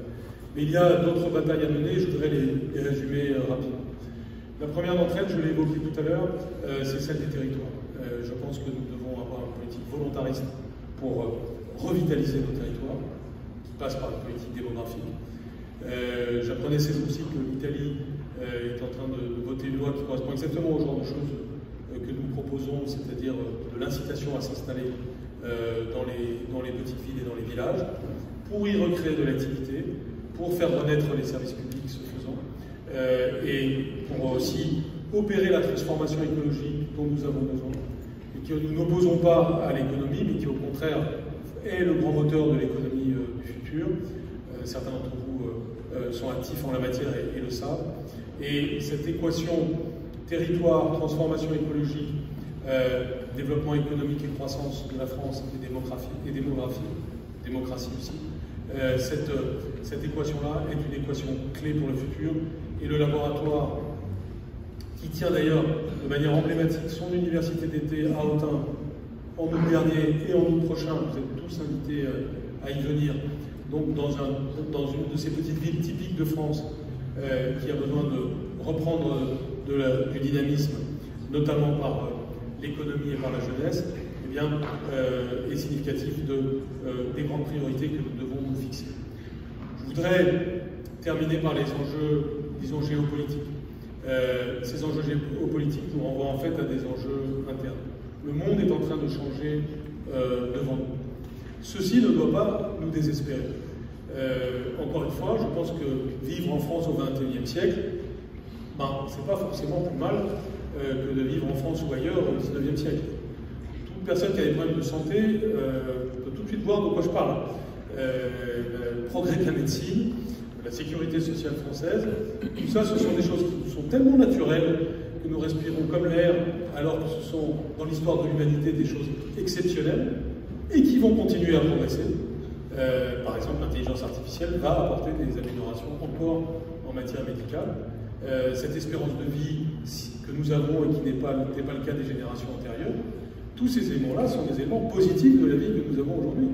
[SPEAKER 3] Mais il y a d'autres batailles à mener, je voudrais les résumer rapidement. La première d'entre elles, je l'ai évoquée tout à l'heure, c'est celle des territoires. Je pense que nous devons avoir une politique volontariste pour revitaliser nos territoires, qui passe par une politique démographique. J'apprenais ces jours-ci que l'Italie est en train de voter une loi qui correspond exactement au genre de choses que nous proposons, c'est-à-dire de l'incitation à s'installer dans les petites villes et dans les villages, pour y recréer de l'activité, pour faire renaître les services publics ce faisant, et pour aussi opérer la transformation écologique dont nous avons besoin, et que nous n'opposons pas à l'économie, mais qui au contraire est le grand moteur de l'économie du futur. Certains d'entre vous sont actifs en la matière et le savent. Et cette équation territoire, transformation écologique, développement économique et croissance de la France et démocratie aussi, cette équation-là est une équation clé pour le futur. Et le laboratoire, qui tient d'ailleurs de manière emblématique son université d'été à Autun en août dernier et en août prochain, vous êtes tous invités à y venir, donc dans une de ces petites villes typiques de France qui a besoin de reprendre du dynamisme, notamment par l'économie et par la jeunesse, eh bien, est significatif des grandes priorités que nous devons nous fixer. Je voudrais terminer par les enjeux, disons, géopolitiques. Ces enjeux géopolitiques nous renvoient en fait à des enjeux internes. Le monde est en train de changer devant nous. Ceci ne doit pas nous désespérer. Encore une fois, je pense que vivre en France au XXIe siècle, c'est pas forcément plus mal que de vivre en France ou ailleurs au XIXe siècle. Toute personne qui a des problèmes de santé peut tout de suite voir de quoi je parle. Le progrès de la médecine, la sécurité sociale française, tout ça, ce sont des choses qui sont tellement naturelles que nous respirons comme l'air, alors que ce sont, dans l'histoire de l'humanité, des choses exceptionnelles et qui vont continuer à progresser. Par exemple, l'intelligence artificielle va apporter des améliorations encore en matière médicale. Cette espérance de vie que nous avons et qui n'était pas le cas des générations antérieures, tous ces éléments-là sont des éléments positifs de la vie que nous avons aujourd'hui.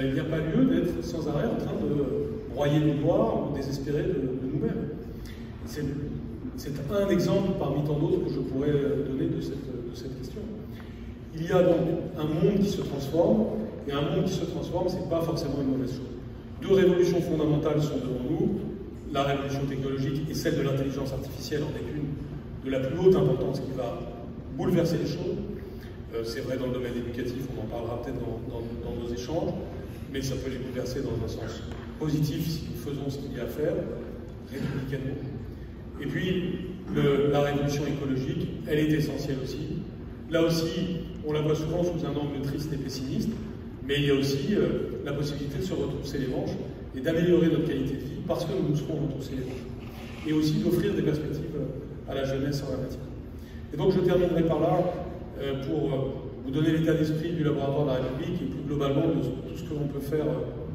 [SPEAKER 3] Il n'y a pas lieu d'être sans arrêt en train de broyer le noir ou désespérer de nous-mêmes. C'est un exemple parmi tant d'autres que je pourrais donner de cette question. Il y a donc un monde qui se transforme, et un monde qui se transforme, ce n'est pas forcément une mauvaise chose. Deux révolutions fondamentales sont devant nous, la révolution technologique et celle de l'intelligence artificielle en est une de la plus haute importance qui va bouleverser les choses. C'est vrai dans le domaine éducatif, on en parlera peut-être dans nos échanges, mais ça peut les bouleverser dans un sens positif si nous faisons ce qu'il y a à faire, républicainement. Et puis, la révolution écologique, elle est essentielle aussi. Là aussi, on la voit souvent sous un angle triste et pessimiste, mais il y a aussi la possibilité de se retrousser les manches et d'améliorer notre qualité de vie parce que nous nous serons retroussés les manches. Et aussi d'offrir des perspectives à la jeunesse en la matière. Et donc je terminerai par là pour vous donner l'état d'esprit du laboratoire de la République et plus globalement de tout ce que l'on peut faire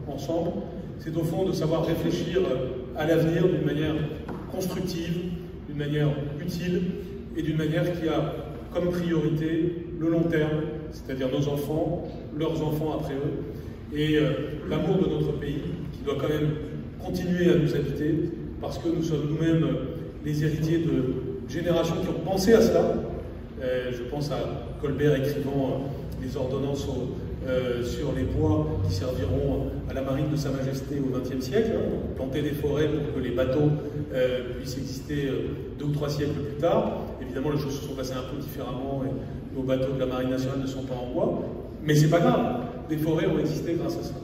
[SPEAKER 3] ensemble. C'est au fond de savoir réfléchir à l'avenir d'une manière constructive, d'une manière utile et d'une manière qui a comme priorité le long terme, c'est-à-dire nos enfants, leurs enfants après eux, et l'amour de notre pays qui doit quand même continuer à nous habiter parce que nous sommes nous-mêmes les héritiers de générations qui ont pensé à cela. Je pense à Colbert écrivant les ordonnances sur les bois qui serviront à la marine de Sa Majesté au XXe siècle, planter des forêts pour que les bateaux puissent exister 2 ou 3 siècles plus tard. Évidemment, les choses se sont passées un peu différemment et nos bateaux de la marine nationale ne sont pas en bois, mais c'est pas grave, les forêts ont existé grâce à ça.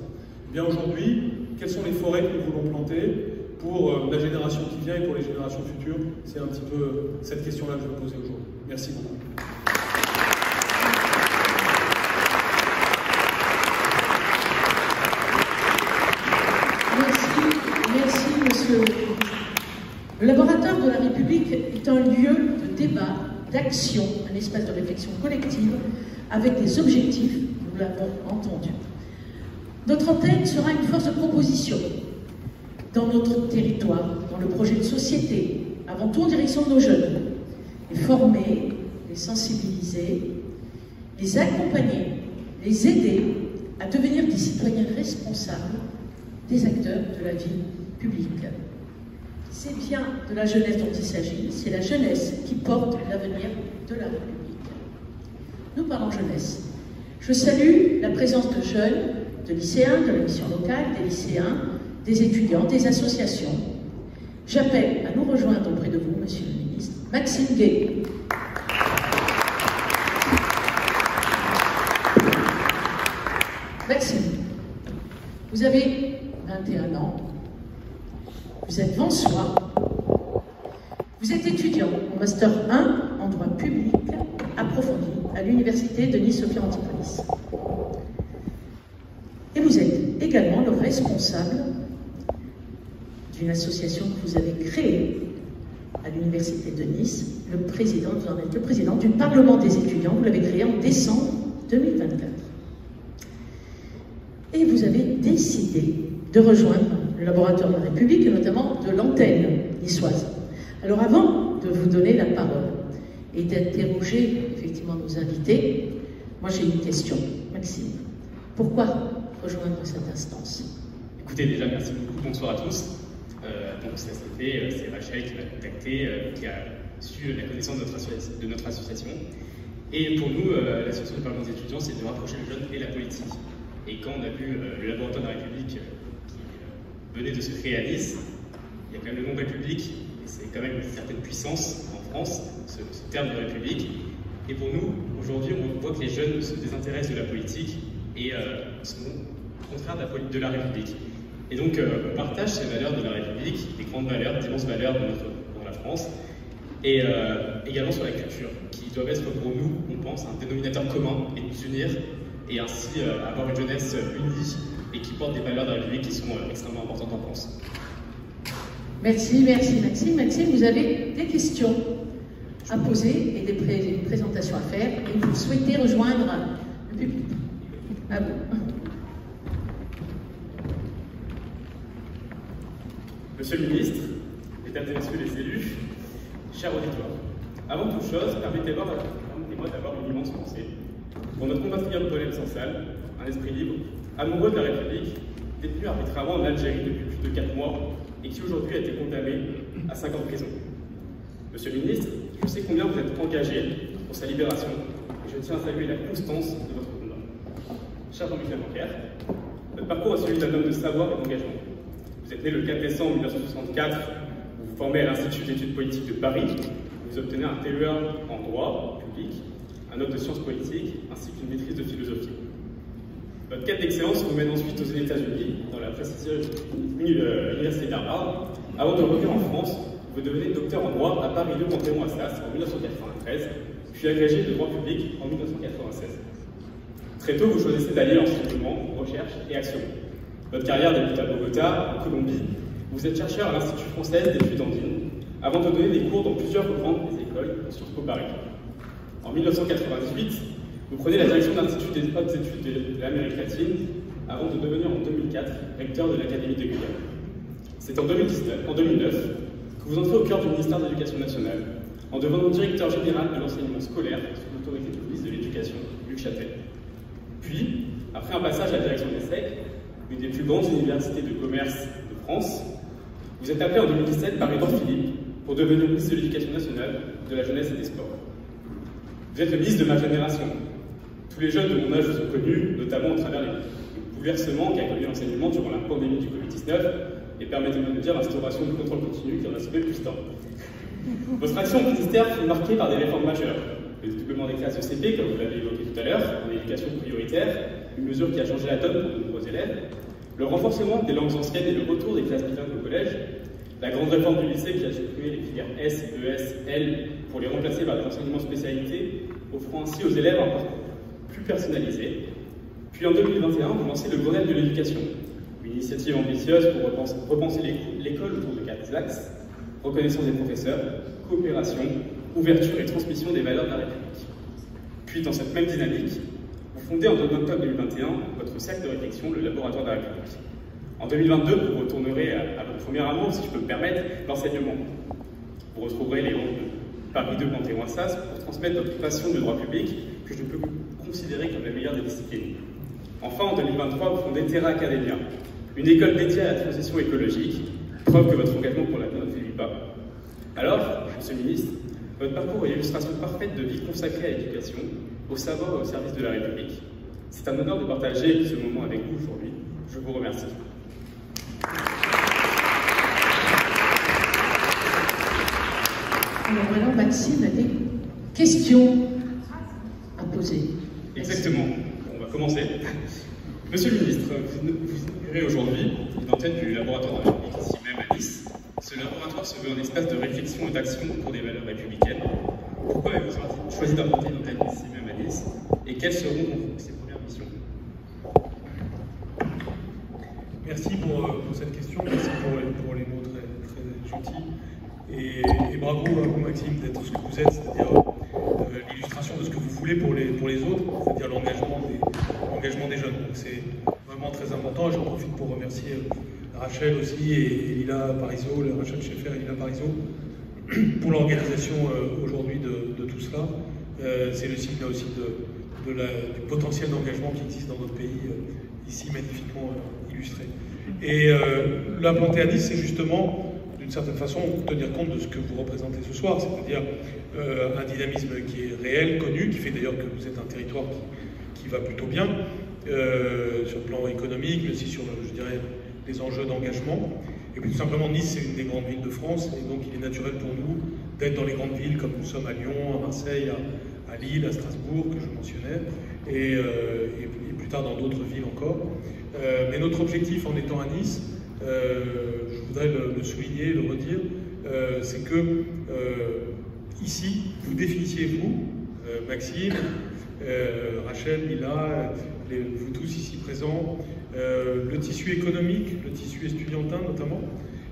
[SPEAKER 3] Bien aujourd'hui, quelles sont les forêts que nous voulons planter pour la génération qui vient et pour les générations futures? C'est un petit peu cette question-là que je vais poser aujourd'hui. Merci beaucoup.
[SPEAKER 1] Merci, monsieur. Le laboratoire de la République est un lieu de débat, d'action, un espace de réflexion collective avec des objectifs, nous l'avons entendu. Notre antenne sera une force de proposition dans notre territoire, dans le projet de société, avant tout en direction de nos jeunes. Les former, les sensibiliser, les accompagner, les aider à devenir des citoyens responsables, des acteurs de la vie publique. c'est bien de la jeunesse dont il s'agit, c'est la jeunesse qui porte l'avenir de la République. Nous parlons jeunesse. Je salue la présence de jeunes, de lycéens, de la mission locale, des lycéens, des étudiants, des associations. J'appelle à nous rejoindre auprès de vous, Monsieur le Ministre, Maxime Gay. Maxime, vous avez 21 ans, vous êtes Vansois, vous êtes étudiant en Master 1 en droit public approfondi à l'Université de Nice-Sophia Antipolis. Et vous êtes également le responsable d'une association que vous avez créée à l'Université de Nice, vous en êtes le président du Parlement des étudiants, vous l'avez créé en décembre 2024. Et vous avez décidé de rejoindre le laboratoire de la République, et notamment de l'antenne niçoise. Alors avant de vous donner la parole et d'interroger effectivement nos invités, moi j'ai une question. Maxime, pourquoi rejoindre cette instance?
[SPEAKER 4] Écoutez, déjà merci beaucoup, bonsoir à tous. Donc ça s'est fait, c'est Rachel qui m'a contacté, qui a su la connaissance de notre association. Et pour nous, l'association des parlements des étudiants, c'est de rapprocher le jeune et la politique. Et quand on a vu le laboratoire de la République qui venait de se créer à Nice, il y a quand même le nom République, et c'est quand même une certaine puissance en France, ce terme de République. Et pour nous, aujourd'hui, on voit que les jeunes se désintéressent de la politique et sont au contraire de la République. Et donc, on partage ces valeurs de la République, des grandes valeurs, des immenses valeurs dans la France, et également sur la culture, qui doivent être pour nous, on pense, un dénominateur commun et nous unir, et ainsi avoir une jeunesse unie et qui porte des valeurs de la République qui sont extrêmement importantes en France.
[SPEAKER 1] Merci, merci Maxime. Maxime, vous avez des questions à poser et des présentations à faire, et vous souhaitez rejoindre le public. À vous.
[SPEAKER 4] Monsieur le ministre, mesdames et messieurs les élus, chers auditeurs, avant toute chose, permettez-moi d'avoir une immense pensée pour notre compatriote Paul Msensal, un esprit libre, amoureux de la République, détenu arbitrairement en Algérie depuis plus de 4 mois et qui aujourd'hui a été condamné à 5 ans de prison. Monsieur le ministre, je sais combien vous êtes engagé pour sa libération et je tiens à saluer la constance de votre combat. Cher Jean-Michel Blanquer, votre parcours est celui d'un homme de savoir et d'engagement. Vous êtes né le 4 décembre 1964, vous vous formez à l'Institut d'études politiques de Paris, vous obtenez un TEA en droit public, un autre de sciences politiques, ainsi qu'une maîtrise de philosophie. Votre quête d'excellence vous mène ensuite aux États-Unis, dans la prestigieuse Université d'Harvard. Avant de revenir en France, vous devenez docteur en droit à Paris 2 Panthéon-Assas en 1993, puis agrégé de droit public en 1996. Très tôt, vous choisissez d'allier enseignement, recherche et action. Votre carrière débute à Bogota, en Colombie. Vous êtes chercheur à l'Institut français d'études andines, avant de donner des cours dans plusieurs grandes écoles, Sciences Po Paris. En 1998, vous prenez la direction de l'Institut des hautes études de l'Amérique latine, avant de devenir en 2004 recteur de l'Académie de Guyane. C'est en 2009 que vous entrez au cœur du ministère de l'Éducation nationale, en devenant directeur général de l'enseignement scolaire sous l'autorité du ministre de l'Éducation, Luc Châtel. Puis, après un passage à la direction des SEC, une des plus grandes universités de commerce de France, vous êtes appelé en 2017 par Édouard Philippe pour devenir ministre de l'Éducation nationale, de la jeunesse et des sports. Vous êtes le ministre de ma génération. Tous les jeunes de mon âge vous ont connus, notamment au travers des bouleversements qu'a connu l'enseignement durant la pandémie du Covid-19 et permettez-moi de dire l'instauration du contrôle continu qui en a sauvé plus de temps. Votre action au ministère fut marquée par des réformes majeures. Le dédoublement des classes de CP, comme vous l'avez évoqué tout à l'heure, en éducation prioritaire, une mesure qui a changé la donne pour de nombreux élèves, le renforcement des langues anciennes et le retour des classes bilingues au collège, la grande réforme du lycée qui a supprimé les filières S, ES, L pour les remplacer par des enseignements spécialités, offrant ainsi aux élèves un parcours plus personnalisé. Puis en 2021, vous lancez le Grenelle de l'éducation, une initiative ambitieuse pour repenser l'école autour de 4 axes: reconnaissance des professeurs, coopération, ouverture et transmission des valeurs de la République. Puis dans cette même dynamique, vous fondez en octobre 2021 votre cercle de réflexion, le Laboratoire de la République. En 2022, vous retournerez à votre premier amour, si je peux me permettre, l'enseignement. Vous retrouverez les rangs de Paris 2 Panthéon-Assas pour transmettre votre passion de droit public, que je peux considérer comme la meilleure des disciplines. Enfin, en 2023, vous fondez Terra Academia, une école dédiée à la transition écologique, preuve que votre engagement pour la Alors, Monsieur le ministre, votre parcours est l'illustration parfaite de vie consacrée à l'éducation, au savoir et au service de la République. C'est un honneur de partager ce moment avec vous aujourd'hui. Je vous remercie.
[SPEAKER 1] Alors maintenant, Maxime a des questions à poser.
[SPEAKER 4] Exactement. On va commencer. Monsieur le ministre, vous inaugurez aujourd'hui une antenne du laboratoire de la République, ici même à Nice. Ce laboratoire se veut un espace de réflexion et d'action pour des valeurs républicaines. Pourquoi avez-vous choisi d'implanter une antenne ici même à Nice? Et quelles seront ses premières missions?
[SPEAKER 3] Merci pour cette question, merci pour les mots très gentils. Et bravo à vous, Maxime, d'être ce que vous êtes, c'est-à-dire l'illustration de ce que vous voulez pour les autres, c'est-à-dire l'engagement des jeunes. Donc c'est vraiment très important. J'en profite pour remercier Rachel aussi et Lila Parizeau, Rachel Schaeffer et Lila Parizeau, pour l'organisation aujourd'hui de tout cela. C'est le signe là aussi du potentiel d'engagement qui existe dans notre pays, ici magnifiquement illustré. Et l'implanter à Nice, c'est justement, d'une certaine façon, tenir compte de ce que vous représentez ce soir, c'est-à-dire un dynamisme qui est réel, connu, qui fait d'ailleurs que vous êtes un territoire qui va plutôt bien, sur le plan économique, mais aussi sur, je dirais, les enjeux d'engagement. Et puis tout simplement, Nice, c'est une des grandes villes de France, et donc il est naturel pour nous d'être dans les grandes villes, comme nous sommes à Lyon, à Marseille, à Lille, à Strasbourg, que je mentionnais, et plus tard dans d'autres villes encore. Mais notre objectif en étant à Nice, je voudrais le souligner, le redire, c'est que ici, vous définissiez vous, Maxime, Rachel, Lila, vous tous ici présents, le tissu économique, le tissu estudiantin notamment,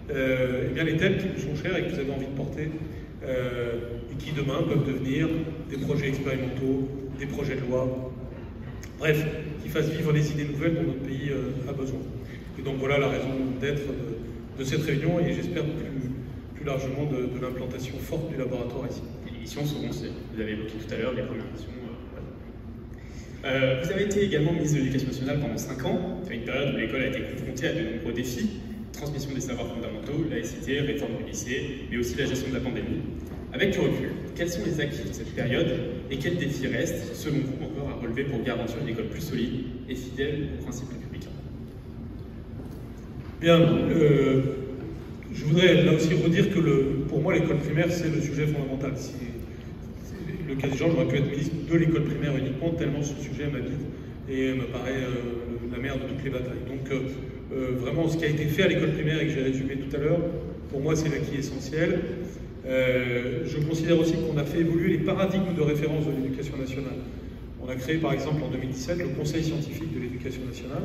[SPEAKER 3] et bien les thèmes qui vous sont chers et que vous avez envie de porter, et qui demain peuvent devenir des projets expérimentaux, des projets de loi, bref, qui fassent vivre les idées nouvelles dont notre pays a besoin. Et donc voilà la raison d'être de cette réunion et j'espère plus largement de l'implantation forte du laboratoire ici.
[SPEAKER 4] Et les missions seront, vous avez évoqué tout à l'heure, les premières missions. Vous avez été également ministre de l'Éducation nationale pendant 5 ans, c'est une période où l'école a été confrontée à de nombreux défis, transmission des savoirs fondamentaux, laïcité, réforme du lycée, mais aussi la gestion de la pandémie. Avec du recul, quels sont les acquis de cette période et quels défis restent, selon vous, encore à relever pour garantir une école plus solide et fidèle aux principes républicains?
[SPEAKER 3] Bien, je voudrais là aussi redire que pour moi l'école primaire c'est le sujet fondamental. Si le cas échéant, j'aurais pu être ministre de l'école primaire uniquement, tellement ce sujet m'habite et me paraît la mère de toutes les batailles. Donc vraiment ce qui a été fait à l'école primaire et que j'ai résumé tout à l'heure, pour moi c'est l'acquis essentiel. Je considère aussi qu'on a fait évoluer les paradigmes de référence de l'éducation nationale. On a créé par exemple en 2017 le Conseil scientifique de l'éducation nationale,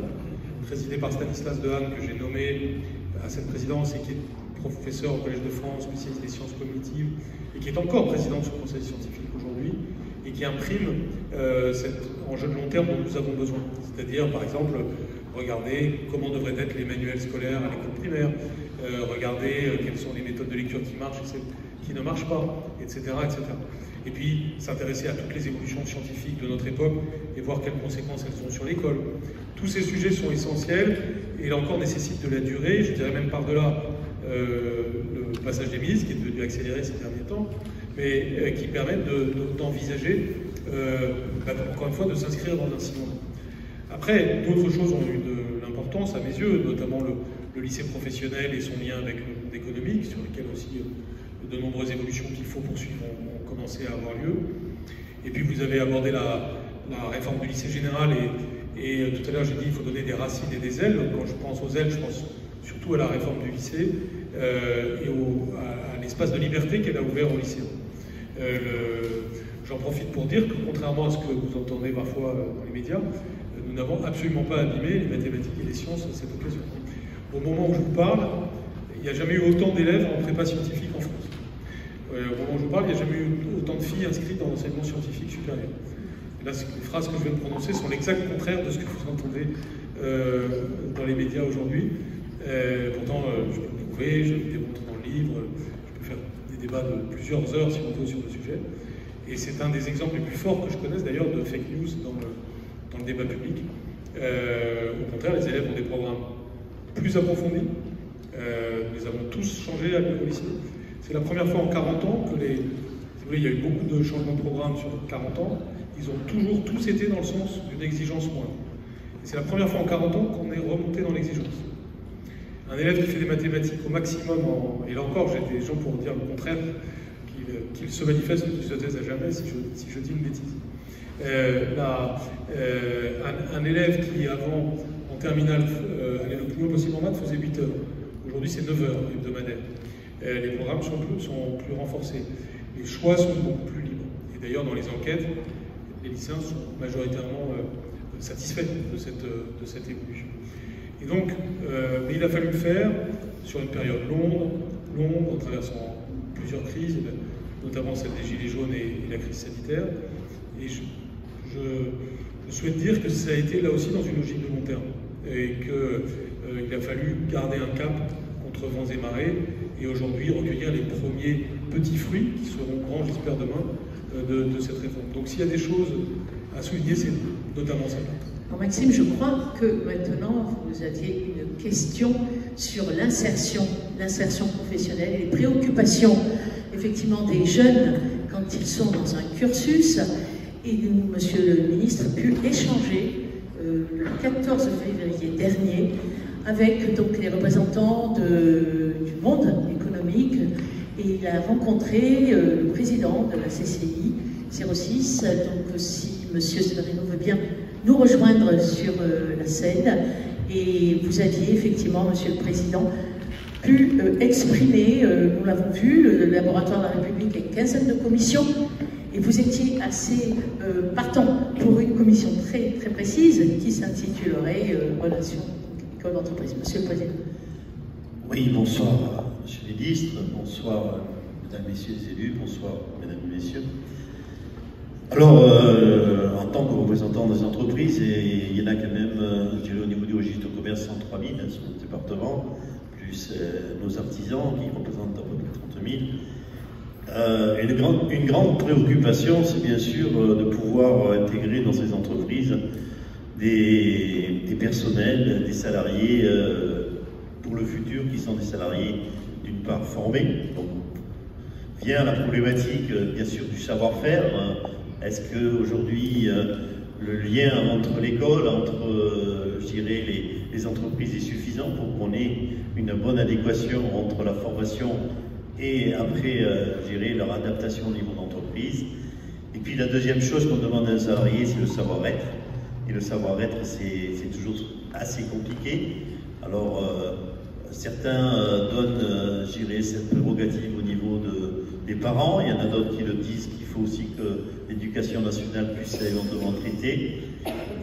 [SPEAKER 3] présidé par Stanislas Dehaene, que j'ai nommé à cette présidence et qui est professeur au Collège de France, spécialiste des sciences cognitives, et qui est encore président de ce Conseil scientifique aujourd'hui, et qui imprime cet enjeu de long terme dont nous avons besoin. C'est-à-dire, par exemple, regarder comment devraient être les manuels scolaires à l'école primaire, regarder quelles sont les méthodes de lecture qui marchent et celles qui ne marchent pas, etc., etc. Et puis, s'intéresser à toutes les évolutions scientifiques de notre époque et voir quelles conséquences elles ont sur l'école. Tous ces sujets sont essentiels et là encore nécessitent de la durée, je dirais même par-delà le passage des ministres qui est devenu accéléré ces derniers temps, mais qui permettent d'envisager, encore une fois, de s'inscrire dans un sillon. Après, d'autres choses ont eu de l'importance à mes yeux, notamment le lycée professionnel et son lien avec le monde économique, sur lequel aussi de nombreuses évolutions qu'il faut poursuivre ont commencé à avoir lieu. Et puis vous avez abordé la réforme du lycée général et tout à l'heure j'ai dit qu'il faut donner des racines et des ailes. Quand je pense aux ailes, je pense surtout à la réforme du lycée et à l'espace de liberté qu'elle a ouvert aux lycéens. J'en profite pour dire que contrairement à ce que vous entendez parfois dans les médias, nous n'avons absolument pas abîmé les mathématiques et les sciences à cette occasion. Au moment où je vous parle, il n'y a jamais eu autant d'élèves en prépa scientifique en France. Au moment où je vous parle, il n'y a jamais eu autant de filles inscrites dans l'enseignement scientifique supérieur. Et là, les phrases que je viens de prononcer sont l'exact contraire de ce que vous entendez dans les médias aujourd'hui. Pourtant, je peux le prouver, je le démontre dans le livre, je peux faire des débats de plusieurs heures si on veut sur le sujet. Et c'est un des exemples les plus forts que je connaisse d'ailleurs de fake news dans le débat public. Au contraire, les élèves ont des programmes plus approfondis. Nous les avons tous changés au lycée. C'est la première fois en 40 ans que il y a eu beaucoup de changements de programme sur 40 ans. Ils ont toujours tous été dans le sens d'une exigence moindre. Et c'est la première fois en 40 ans qu'on est remonté dans l'exigence. Un élève qui fait des mathématiques au maximum, et là encore j'ai des gens pour dire le contraire, qu'il se manifeste ou qu'il se taise à jamais si je dis une bêtise. Un élève qui avant, en terminale, allait le plus haut possible en maths, faisait 8 heures. Aujourd'hui c'est 9 heures hebdomadaires. Les programmes sont plus renforcés. Les choix sont beaucoup plus libres. Et d'ailleurs dans les enquêtes, les lycéens sont majoritairement satisfaits de cette évolution. Et donc, mais il a fallu le faire sur une période longue, en traversant plusieurs crises, notamment celle des Gilets jaunes et la crise sanitaire. Et je souhaite dire que ça a été là aussi dans une logique de long terme. Et qu'il a fallu garder un cap contre vents et marées, et aujourd'hui recueillir les premiers petits fruits, qui seront grands, j'espère, demain, de cette réforme. Donc s'il y a des choses à souligner, c'est notamment ça.
[SPEAKER 1] Alors Maxime, je crois que maintenant, vous aviez une question sur l'insertion professionnelle et les préoccupations, effectivement, des jeunes quand ils sont dans un cursus. Et nous, Monsieur le Ministre, a pu échanger le 14 février dernier avec donc, les représentants du monde économique, et il a rencontré le président de la CCI 06. Donc si Monsieur Severino veut bien nous rejoindre sur la scène, et vous aviez effectivement, Monsieur le Président, pu exprimer, nous l'avons vu, le laboratoire de la République a une quinzaine de commissions, et vous étiez assez partant pour une commission très, très précise qui s'intitulerait Relations école-entreprise. Monsieur le Président.
[SPEAKER 5] Oui, bonsoir, Monsieur le Ministre, bonsoir, Mesdames, Messieurs les élus, bonsoir, Mesdames et Messieurs. Alors, en tant que représentant des entreprises, et il y en a quand même, je dirais, au niveau du registre de commerce, 103 000 sur le département, plus nos artisans qui représentent à peu près 30 000. Une grande préoccupation, c'est bien sûr de pouvoir intégrer dans ces entreprises des personnels, des salariés pour le futur, qui sont des salariés d'une part formés. Donc, vient la problématique, bien sûr, du savoir-faire. Est-ce qu'aujourd'hui, le lien entre l'école, entre, je dirais, les entreprises est suffisant pour qu'on ait une bonne adéquation entre la formation et après, je dirais, leur adaptation au niveau d'entreprise. Et puis la deuxième chose qu'on demande à un salarié, c'est le savoir-être. Et le savoir-être, c'est toujours assez compliqué. Alors, certains donnent, je dirais, cette prérogative au niveau des parents. Il y en a d'autres qui le disent qu'il faut aussi que l'éducation nationale puisse éventuellement traiter.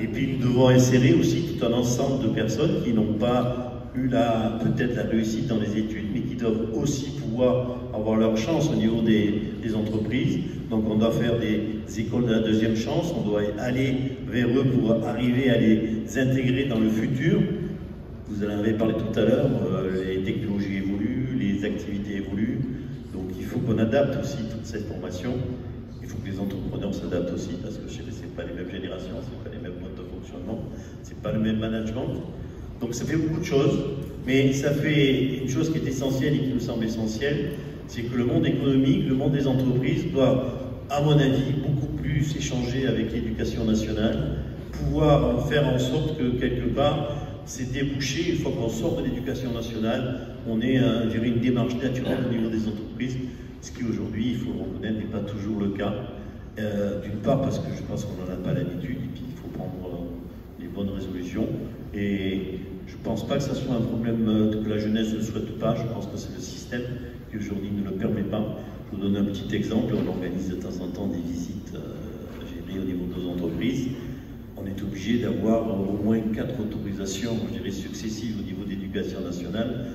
[SPEAKER 5] Et puis nous devons insérer aussi tout un ensemble de personnes qui n'ont pas eu peut-être la réussite dans les études, mais qui doivent aussi pouvoir avoir leur chance au niveau des entreprises. Donc on doit faire des écoles de la deuxième chance, on doit aller vers eux pour arriver à les intégrer dans le futur. Vous en avez parlé tout à l'heure, les technologies évoluent, les activités évoluent, donc il faut qu'on adapte aussi toute cette formation. Il faut que les entrepreneurs s'adaptent aussi, parce que ce n'est pas les mêmes générations, ce n'est pas les mêmes modes de fonctionnement, ce n'est pas le même management. Donc ça fait beaucoup de choses, mais ça fait une chose qui est essentielle et qui nous semble essentielle, c'est que le monde économique, le monde des entreprises doit, à mon avis, beaucoup plus échanger avec l'éducation nationale, pouvoir faire en sorte que quelque part, ces débouchés, une fois qu'on sort de l'éducation nationale, on ait une démarche naturelle au niveau des entreprises, ce qui aujourd'hui, il faut le reconnaître, n'est pas toujours le cas. D'une part parce que je pense qu'on n'en a pas l'habitude, et puis il faut prendre les bonnes résolutions. Et je ne pense pas que ce soit un problème que la jeunesse ne souhaite pas, je pense que c'est le système qui aujourd'hui ne le permet pas. Je vous donne un petit exemple, on organise de temps en temps des visites au niveau de nos entreprises. On est obligé d'avoir au moins 4 autorisations, je dirais, successives au niveau d'éducation nationale,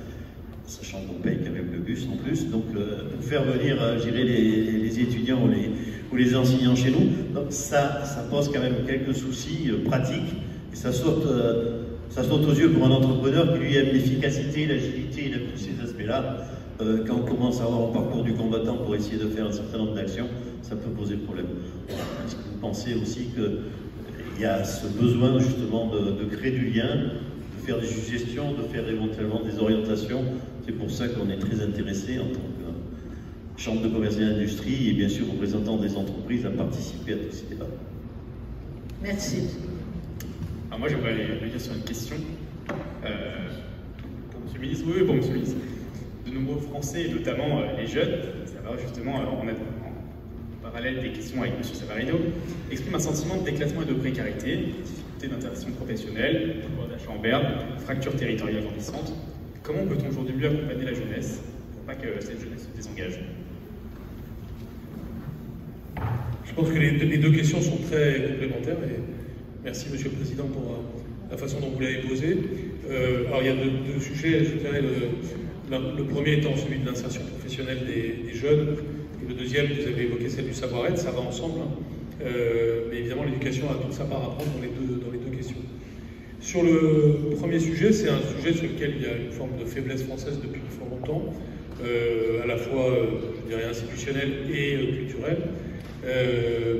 [SPEAKER 5] sachant qu'on paye quand même le bus en plus. Donc, pour faire venir, je dirais, les étudiants ou les enseignants chez nous, donc ça pose quand même quelques soucis pratiques. Et ça saute aux yeux pour un entrepreneur qui lui aime l'efficacité, l'agilité, il aime tous ces aspects-là. Quand on commence à avoir un parcours du combattant pour essayer de faire un certain nombre d'actions, ça peut poser problème. Est-ce que vous pensez aussi qu'il y a ce besoin justement de créer du lien, de faire des suggestions, de faire éventuellement des orientations? C'est pour ça qu'on est très intéressé en tant Chambre de commerce et d'industrie et bien sûr représentants des entreprises à participer à tous ces débats.
[SPEAKER 1] Merci.
[SPEAKER 4] Alors moi j'aimerais revenir sur une question pour M. le ministre. Oui, pour M. le ministre. De nombreux Français, et notamment les jeunes, ça va justement en parallèle des questions avec M. Savarino, expriment un sentiment de déclassement et de précarité, difficulté d'insertion professionnelle, pouvoir d'achat en berne, fracture territoriale grandissante. Comment peut-on aujourd'hui mieux accompagner la jeunesse pour pas que cette jeunesse se désengage?
[SPEAKER 3] Je pense que les deux questions sont très complémentaires et merci Monsieur le Président pour la façon dont vous l'avez posée. Alors il y a deux sujets, je dirais, le premier étant celui de l'insertion professionnelle des jeunes et le deuxième, vous avez évoqué celle du savoir-être, ça va ensemble, mais évidemment l'éducation a toute sa part à prendre dans les deux questions. Sur le premier sujet, c'est un sujet sur lequel il y a une forme de faiblesse française depuis fort longtemps, à la fois, je dirais, institutionnelle et culturelle.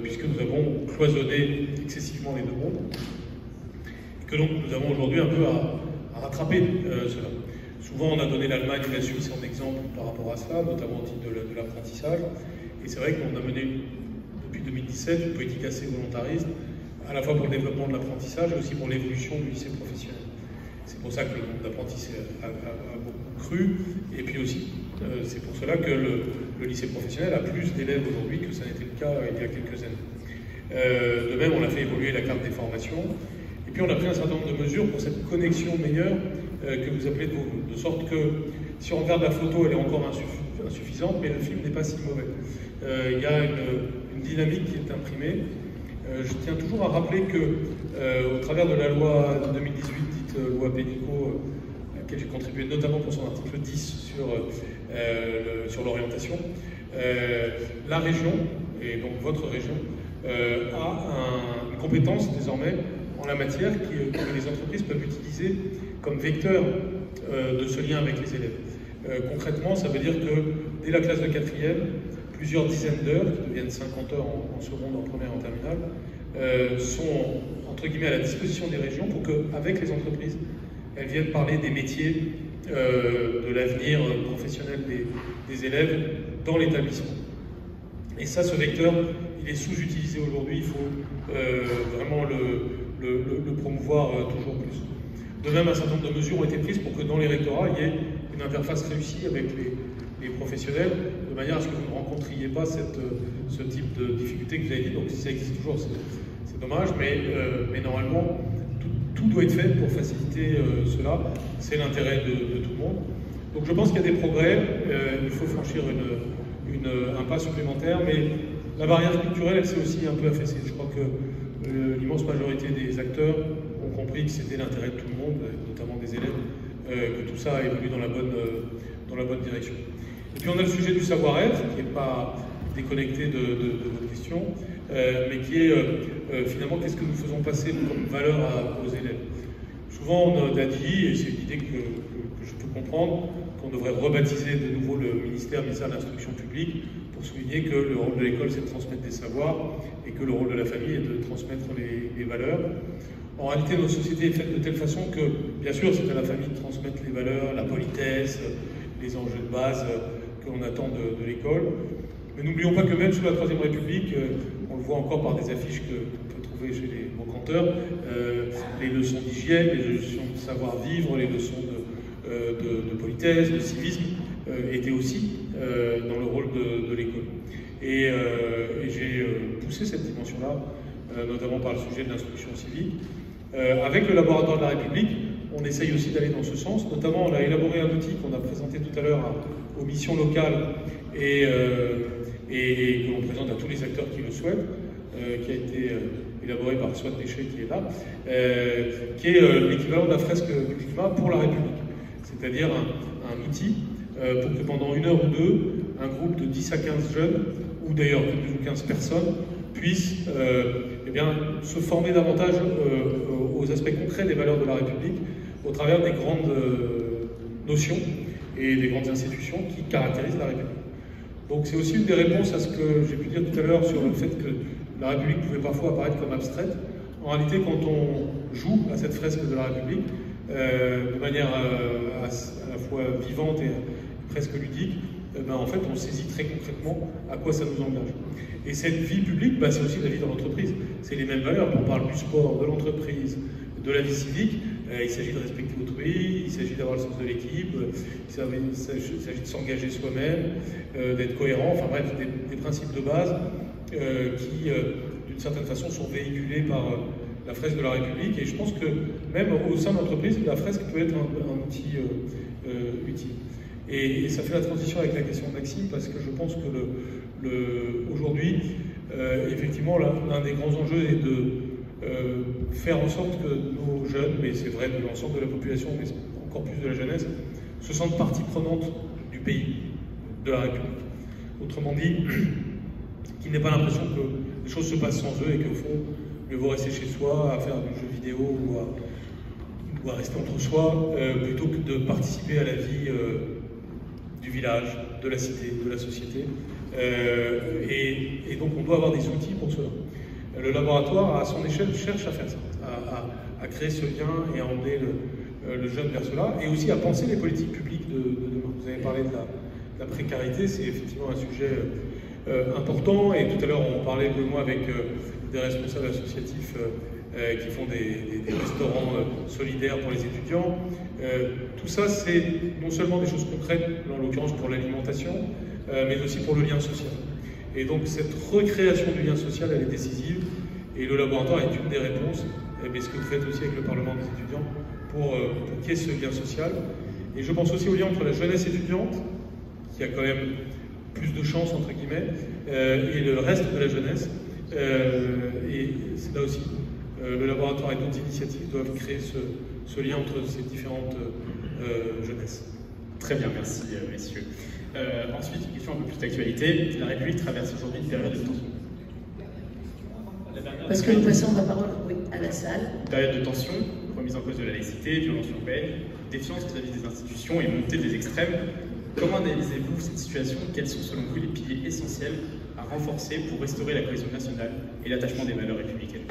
[SPEAKER 3] Puisque nous avons cloisonné excessivement les deux mondes, et que donc nous avons aujourd'hui un peu à rattraper cela. Souvent on a donné l'Allemagne et la Suisse en exemple par rapport à cela, notamment au titre de l'apprentissage, et c'est vrai qu'on a mené depuis 2017 une politique assez volontariste, à la fois pour le développement de l'apprentissage et aussi pour l'évolution du lycée professionnel. C'est pour ça que le nombre d'apprentis a beaucoup cru, et puis aussi c'est pour cela que le lycée professionnel a plus d'élèves aujourd'hui que ça n'était le cas il y a quelques années. De même, on a fait évoluer la carte des formations, et puis on a pris un certain nombre de mesures pour cette connexion meilleure que vous appelez de vos voeux, de sorte que si on regarde la photo, elle est encore insuffisante, mais le film n'est pas si mauvais. Il y a une dynamique qui est imprimée. Je tiens toujours à rappeler que, au travers de la loi de 2018, dite loi Pénicaud, à laquelle j'ai contribué notamment pour son article 10 sur l'orientation, la région, et donc votre région, a une compétence désormais en la matière que les entreprises peuvent utiliser comme vecteur de ce lien avec les élèves. Concrètement, ça veut dire que dès la classe de 4e, plusieurs dizaines d'heures, qui deviennent 50 heures en seconde, en première, en terminale, sont entre guillemets à la disposition des régions pour qu'avec les entreprises, elles viennent parler des métiers, de l'avenir professionnel des élèves dans l'établissement. Et ça, ce vecteur, il est sous-utilisé aujourd'hui, il faut vraiment le promouvoir toujours plus. De même, un certain nombre de mesures ont été prises pour que dans les rectorats, il y ait une interface réussie avec les professionnels, de manière à ce que vous ne rencontriez pas ce type de difficulté que vous avez dit. Donc si ça existe toujours, c'est dommage, mais normalement, tout doit être fait pour faciliter cela. C'est l'intérêt de tout le monde. Donc je pense qu'il y a des progrès, il faut franchir un pas supplémentaire, mais la barrière culturelle, elle s'est aussi un peu affaissée. Je crois que l'immense majorité des acteurs ont compris que c'était l'intérêt de tout le monde, notamment des élèves, que tout ça évolue dans la bonne direction. Et puis on a le sujet du savoir-être, qui n'est pas déconnecté de votre question, mais qui est finalement qu'est-ce que nous faisons passer comme valeur aux élèves. Souvent on a dit, et c'est une idée que je peux comprendre, qu'on devrait rebaptiser de nouveau le ministère de l'Instruction publique pour souligner que le rôle de l'école c'est de transmettre des savoirs et que le rôle de la famille est de transmettre les valeurs. En réalité, notre société est faite de telle façon que, bien sûr, c'est à la famille de transmettre les valeurs, la politesse, les enjeux de base qu'on attend de l'école. Mais n'oublions pas que même sous la Troisième République, on le voit encore par des affiches qu'on peut trouver chez les brocanteurs, les leçons d'hygiène, les leçons de savoir-vivre, les leçons de politesse, de civisme, étaient aussi dans le rôle de l'école. Et j'ai poussé cette dimension-là, notamment par le sujet de l'instruction civique. Avec le laboratoire de la République, on essaye aussi d'aller dans ce sens. Notamment, on a élaboré un outil qu'on a présenté tout à l'heure aux missions locales et que l'on présente à tous les acteurs qui le souhaitent, qui a été élaboré par Swat Déchet qui est là, qui est l'équivalent de la fresque du climat pour la République. C'est-à-dire un outil pour que pendant une heure ou deux, un groupe de 10 à 15 jeunes, ou d'ailleurs 12 ou 15 personnes, puissent eh bien, se former davantage aux aspects concrets des valeurs de la République au travers des grandes notions et des grandes institutions qui caractérisent la République. Donc c'est aussi une des réponses à ce que j'ai pu dire tout à l'heure sur le fait que la République pouvait parfois apparaître comme abstraite. En réalité, quand on joue à cette fresque de la République, de manière à la fois vivante et presque ludique, en fait, on saisit très concrètement à quoi ça nous engage. Et cette vie publique, c'est aussi la vie dans l'entreprise. C'est les mêmes valeurs. On parle du sport, de l'entreprise, de la vie civique. Il s'agit de respecter autrui, il s'agit d'avoir le sens de l'équipe, il s'agit de s'engager soi-même, d'être cohérent, enfin bref, des principes de base qui, d'une certaine façon, sont véhiculés par la fresque de la République. Et je pense que même au sein de l'entreprise, la fresque peut être un outil utile. Et ça fait la transition avec la question de Maxime, parce que je pense que aujourd'hui, effectivement, l'un des grands enjeux est de faire en sorte que nos jeunes, mais c'est vrai de l'ensemble de la population, mais encore plus de la jeunesse, se sentent partie prenante du pays, de la République. Autrement dit, qu'ils n'aient pas l'impression que les choses se passent sans eux et qu'au fond, mieux vaut rester chez soi, à faire du jeu vidéo ou à rester entre soi, plutôt que de participer à la vie du village, de la cité, de la société. Et donc on doit avoir des outils pour cela. Le laboratoire, à son échelle, cherche à faire ça, à créer ce lien et à emmener le jeune vers cela, et aussi à penser les politiques publiques de demain. Vous avez parlé de la précarité, c'est effectivement un sujet important, et tout à l'heure on parlait de moi avec des responsables associatifs qui font des restaurants solidaires pour les étudiants. Tout ça, c'est non seulement des choses concrètes, en l'occurrence pour l'alimentation, mais aussi pour le lien social. Et donc cette recréation du lien social, elle est décisive, et le laboratoire est une des réponses, mais ce que vous faites aussi avec le Parlement des étudiants, pour qu'il y ait ce lien social. Et je pense aussi au lien entre la jeunesse étudiante, qui a quand même plus de chance, entre guillemets, et le reste de la jeunesse. Et c'est là aussi, le laboratoire et d'autres initiatives doivent créer ce lien entre ces différentes jeunesses.
[SPEAKER 4] Très bien, merci messieurs. Ensuite, une question un peu plus d'actualité. La République traverse aujourd'hui une période de tension.
[SPEAKER 1] Parce que nous passons la parole à la salle.
[SPEAKER 4] Période de tension, remise en cause de la laïcité, violence urbaine, défiance vis-à-vis des institutions et montée des extrêmes. Comment analysez-vous cette situation? Quels sont selon vous les piliers essentiels à renforcer pour restaurer la cohésion nationale et l'attachement des valeurs républicaines?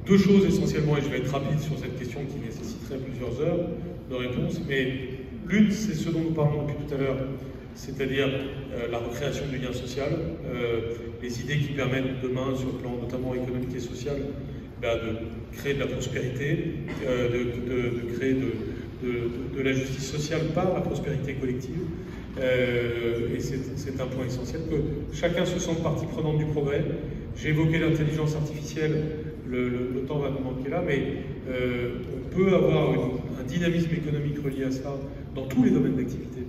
[SPEAKER 3] Deux choses essentiellement, et je vais être rapide sur cette question qui nécessiterait plusieurs heures de réponse, mais l'une, c'est ce dont nous parlons depuis tout à l'heure, c'est-à-dire la recréation du lien social, les idées qui permettent demain, sur le plan notamment économique et social, de créer de la prospérité, de créer de la justice sociale par la prospérité collective. Et c'est un point essentiel, que chacun se sente partie prenante du progrès. J'ai évoqué l'intelligence artificielle, le temps va nous manquer là, mais on peut avoir un dynamisme économique relié à ça dans tous les domaines d'activité,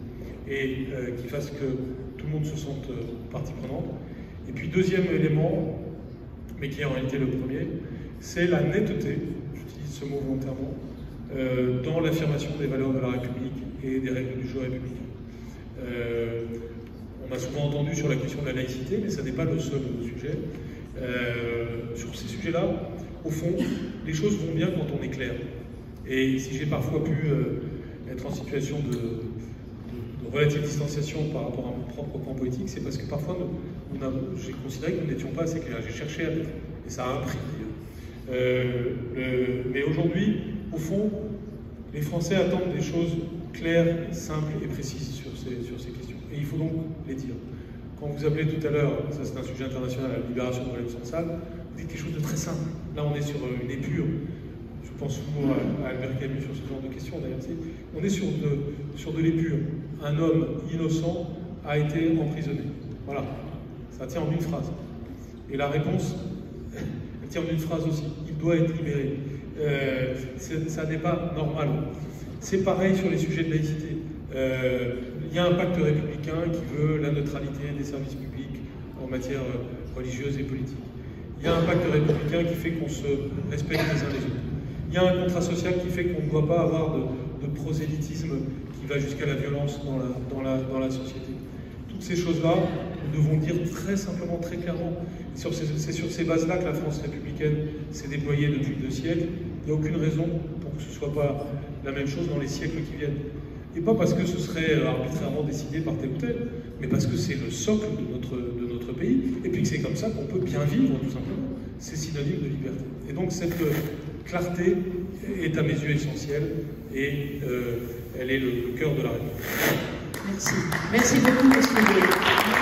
[SPEAKER 3] et qui fasse que tout le monde se sente partie prenante. Et puis deuxième élément, mais qui est en réalité le premier, c'est la netteté, j'utilise ce mot volontairement, dans l'affirmation des valeurs de la République et des règles du jeu républicain. On a souvent entendu sur la question de la laïcité, mais ça n'est pas le seul sujet. Sur ces sujets-là, au fond, les choses vont bien quand on est clair. Et si j'ai parfois pu être en situation de relative distanciation par rapport à mon propre camp politique, c'est parce que parfois j'ai considéré que nous n'étions pas assez clairs. J'ai cherché à l'être, et ça a un prix d'ailleurs. Mais aujourd'hui, au fond, les Français attendent des choses claires, simples et précises sur ces questions. Et il faut donc les dire. Quand vous appelez tout à l'heure, ça c'est un sujet international, la libération de Walid-Sansal, vous dites quelque chose de très simple. Là, on est sur une épure. Je pense souvent à Albert Camus sur ce genre de questions, d'ailleurs. On est sur de l'épure. Un homme innocent a été emprisonné. Voilà. Ça tient en une phrase. Et la réponse, elle tient en une phrase aussi. Il doit être libéré. Ça n'est pas normal. C'est pareil sur les sujets de laïcité. Il y a un pacte républicain qui veut la neutralité des services publics en matière religieuse et politique. Il y a un pacte républicain qui fait qu'on se respecte les uns les autres. Il y a un contrat social qui fait qu'on ne doit pas avoir de prosélytisme qui va jusqu'à la violence dans la société. Toutes ces choses-là, nous devons dire très simplement, très clairement. C'est sur ces bases-là que la France républicaine s'est déployée depuis 2 siècles. Il n'y a aucune raison pour que ce ne soit pas la même chose dans les siècles qui viennent. Et pas parce que ce serait arbitrairement décidé par tel ou tel, mais parce que c'est le socle de notre pays, et puis que c'est comme ça qu'on peut bien vivre, tout simplement. C'est synonyme de liberté. Et donc cette clarté est à mes yeux essentielle, et elle est le cœur de la réponse.
[SPEAKER 1] Merci. Merci beaucoup, monsieur le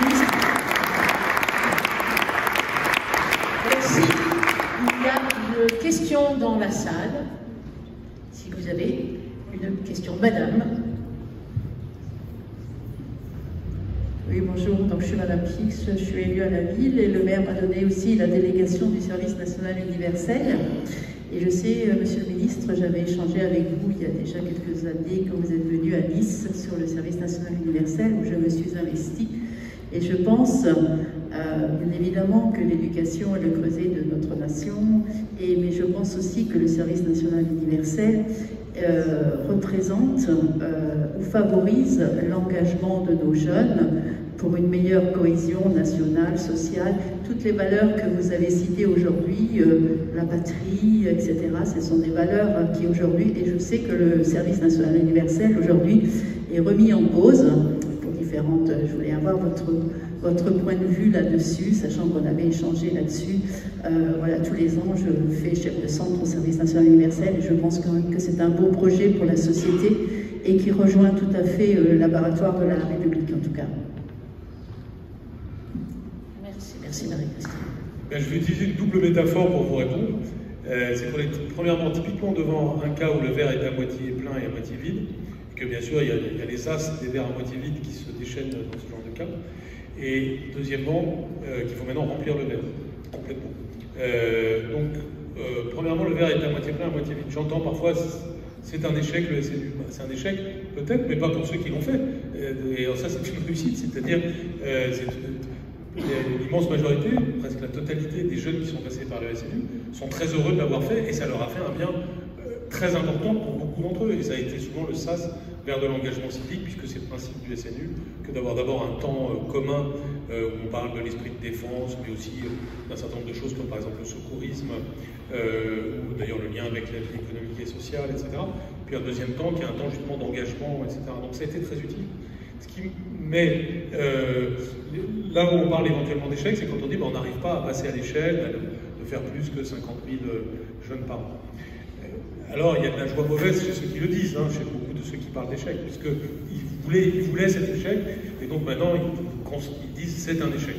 [SPEAKER 1] ministre. Merci. Il y a une question dans la salle. Si vous avez une question, madame.
[SPEAKER 6] Oui, bonjour. Donc, je suis Madame Fix, je suis élue à la ville et le maire m'a donné aussi la délégation du service national universel. Et je sais, monsieur le ministre, j'avais échangé avec vous il y a déjà quelques années quand vous êtes venu à Nice sur le service national universel où je me suis investie. Et je pense, bien évidemment, que l'éducation est le creuset de notre nation, mais je pense aussi que le service national universel représente ou favorise l'engagement de nos jeunes pour une meilleure cohésion nationale, sociale, toutes les valeurs que vous avez citées aujourd'hui, la patrie, etc. Ce sont des valeurs qui aujourd'hui, et je sais que le service national universel aujourd'hui est remis en cause pour différentes. Je voulais avoir votre point de vue là-dessus, sachant qu'on avait échangé là-dessus. Voilà, tous les ans, je fais chef de centre au service national universel et je pense quand même que c'est un beau projet pour la société et qui rejoint tout à fait le laboratoire de la République en tout cas.
[SPEAKER 1] Merci Marie-Christine.
[SPEAKER 3] Je vais utiliser une double métaphore pour vous répondre. C'est qu'on est premièrement typiquement devant un cas où le verre est à moitié plein et à moitié vide, et que bien sûr il y a les as des verres à moitié vides qui se déchaînent dans ce genre de cas. Et deuxièmement, qu'il faut maintenant remplir le verre complètement. Premièrement, le verre est à moitié plein, à moitié vide. J'entends parfois c'est un échec le SNU. C'est un échec peut-être, mais pas pour ceux qui l'ont fait. Et alors ça c'est une réussite, c'est-à-dire l'immense majorité, presque la totalité des jeunes qui sont passés par le SNU sont très heureux de l'avoir fait et ça leur a fait un bien très important pour beaucoup d'entre eux. Et ça a été souvent le sas vers de l'engagement civique, puisque c'est le principe du SNU que d'avoir d'abord un temps commun où on parle de l'esprit de défense, mais aussi d'un certain nombre de choses comme par exemple le secourisme, ou d'ailleurs le lien avec la vie économique et sociale, etc. Puis un deuxième temps qui est un temps justement d'engagement, etc. Donc ça a été très utile. Mais là où on parle éventuellement d'échec, c'est quand on dit on n'arrive pas à passer à l'échelle, de faire plus que 50 000 jeunes par an. Alors il y a de la joie mauvaise chez ceux qui le disent, chez beaucoup de ceux qui parlent d'échec, puisqu'ils voulaient cet échec, et donc maintenant ils disent c'est un échec.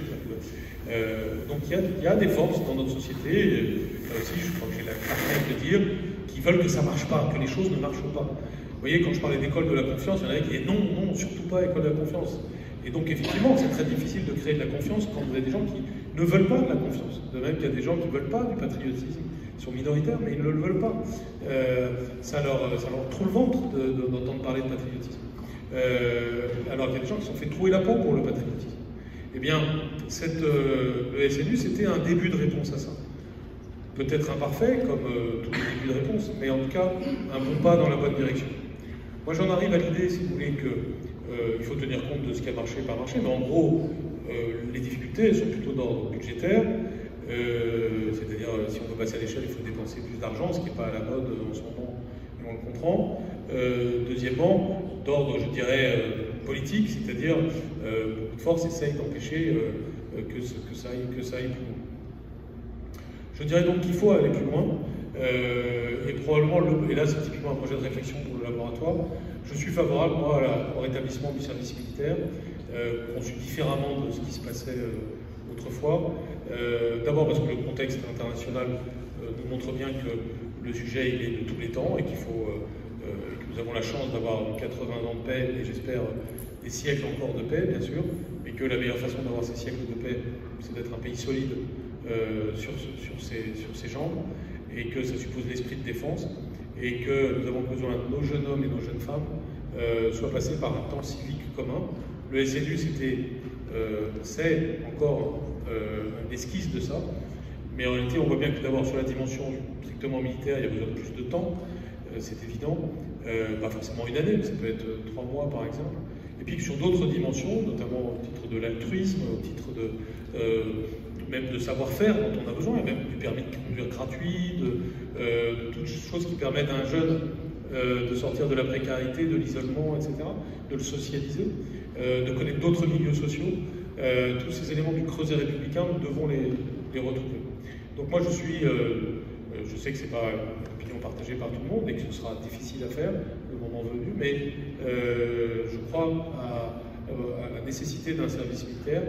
[SPEAKER 3] Donc il y a des forces dans notre société, là aussi je crois que j'ai la clarté de dire, qui veulent que ça ne marche pas, que les choses ne marchent pas. Vous voyez, quand je parlais d'école de la confiance, il y en avait qui disaient non, surtout pas école de la confiance. Et donc effectivement, c'est très difficile de créer de la confiance quand vous avez des gens qui ne veulent pas de la confiance. De même qu'il y a des gens qui ne veulent pas du patriotisme. Ils sont minoritaires, mais ils ne le veulent pas. Ça leur troue le ventre d'entendre parler de patriotisme. Alors qu'il y a des gens qui se sont fait trouer la peau pour le patriotisme. Eh bien, le SNU, c'était un début de réponse à ça. Peut-être imparfait, comme tous les débuts de réponse, mais en tout cas, un bon pas dans la bonne direction. Moi, j'en arrive à l'idée, si vous voulez, qu'il faut tenir compte de ce qui a marché, pas marché, mais en gros, les difficultés sont plutôt d'ordre budgétaire, c'est-à-dire, si on veut passer à l'échelle, il faut dépenser plus d'argent, ce qui n'est pas à la mode en ce moment, et on le comprend. Deuxièmement, d'ordre, je dirais, politique, c'est-à-dire, beaucoup de forces essayent d'empêcher que ça aille plus loin. Je dirais donc qu'il faut aller plus loin, et probablement, et là c'est typiquement un projet de réflexion pour le laboratoire, je suis favorable, moi, au rétablissement du service militaire, conçu différemment de ce qui se passait autrefois. D'abord parce que le contexte international nous montre bien que le sujet il est de tous les temps et que nous avons la chance d'avoir 80 ans de paix et j'espère des siècles encore de paix, bien sûr, mais que la meilleure façon d'avoir ces siècles de paix, c'est d'être un pays solide sur ses jambes, et que ça suppose l'esprit de défense, et que nous avons besoin de nos jeunes hommes et nos jeunes femmes soient passés par un temps civique commun. Le SNU, c'est encore un esquisse de ça, mais en réalité, on voit bien que d'abord sur la dimension strictement militaire, il y a besoin de plus de temps, c'est évident, pas forcément une année, mais ça peut être 3 mois par exemple. Et puis sur d'autres dimensions, notamment au titre de l'altruisme, au titre même de savoir-faire dont on a besoin, et même du permis de conduire gratuit, de toutes choses qui permettent à un jeune de sortir de la précarité, de l'isolement, etc., de le socialiser, de connaître d'autres milieux sociaux. Tous ces éléments du creuset républicain, nous devons les retrouver. Donc moi je je sais que ce n'est pas une opinion partagée par tout le monde et que ce sera difficile à faire le moment venu, mais je crois à la nécessité d'un service militaire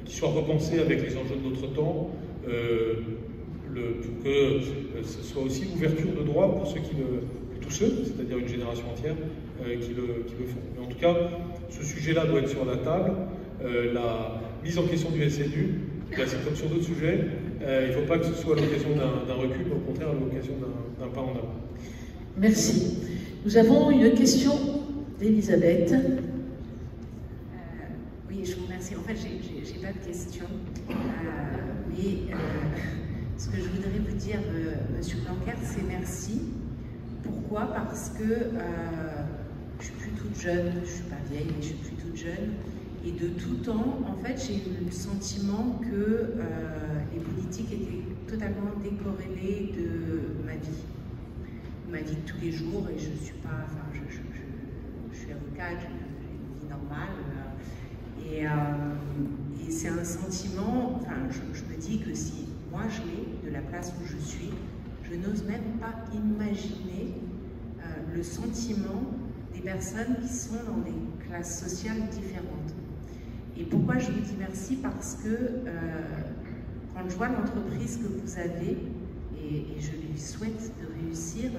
[SPEAKER 3] qui soit repensé avec les enjeux de notre temps, pour que ce soit aussi l'ouverture de droits pour ceux tous ceux, c'est-à-dire une génération entière, qui le font. Mais en tout cas, ce sujet-là doit être sur la table. La mise en question du SNU, c'est comme sur d'autres sujets, il ne faut pas que ce soit l'occasion d'un recul, mais au contraire l'occasion d'un pas en avant.
[SPEAKER 1] Merci. Nous avons une question d'Elisabeth.
[SPEAKER 7] Oui, je vous remercie. En fait, j'ai pas de question, mais ce que je voudrais vous dire, Monsieur Blanquer, c'est merci. Pourquoi? Parce que je suis plus toute jeune, je suis pas vieille, mais je suis plus toute jeune. Et de tout temps, en fait, j'ai eu le sentiment que les politiques étaient totalement décorrélées de ma vie de tous les jours. Et je suis pas, enfin, je suis avocate, j'ai une vie normale. Et c'est un sentiment, enfin, je me dis que si moi je l'ai, de la place où je suis, je n'ose même pas imaginer le sentiment des personnes qui sont dans des classes sociales différentes. Et pourquoi je vous dis merci? Parce que quand je vois l'entreprise que vous avez, et je lui souhaite de réussir,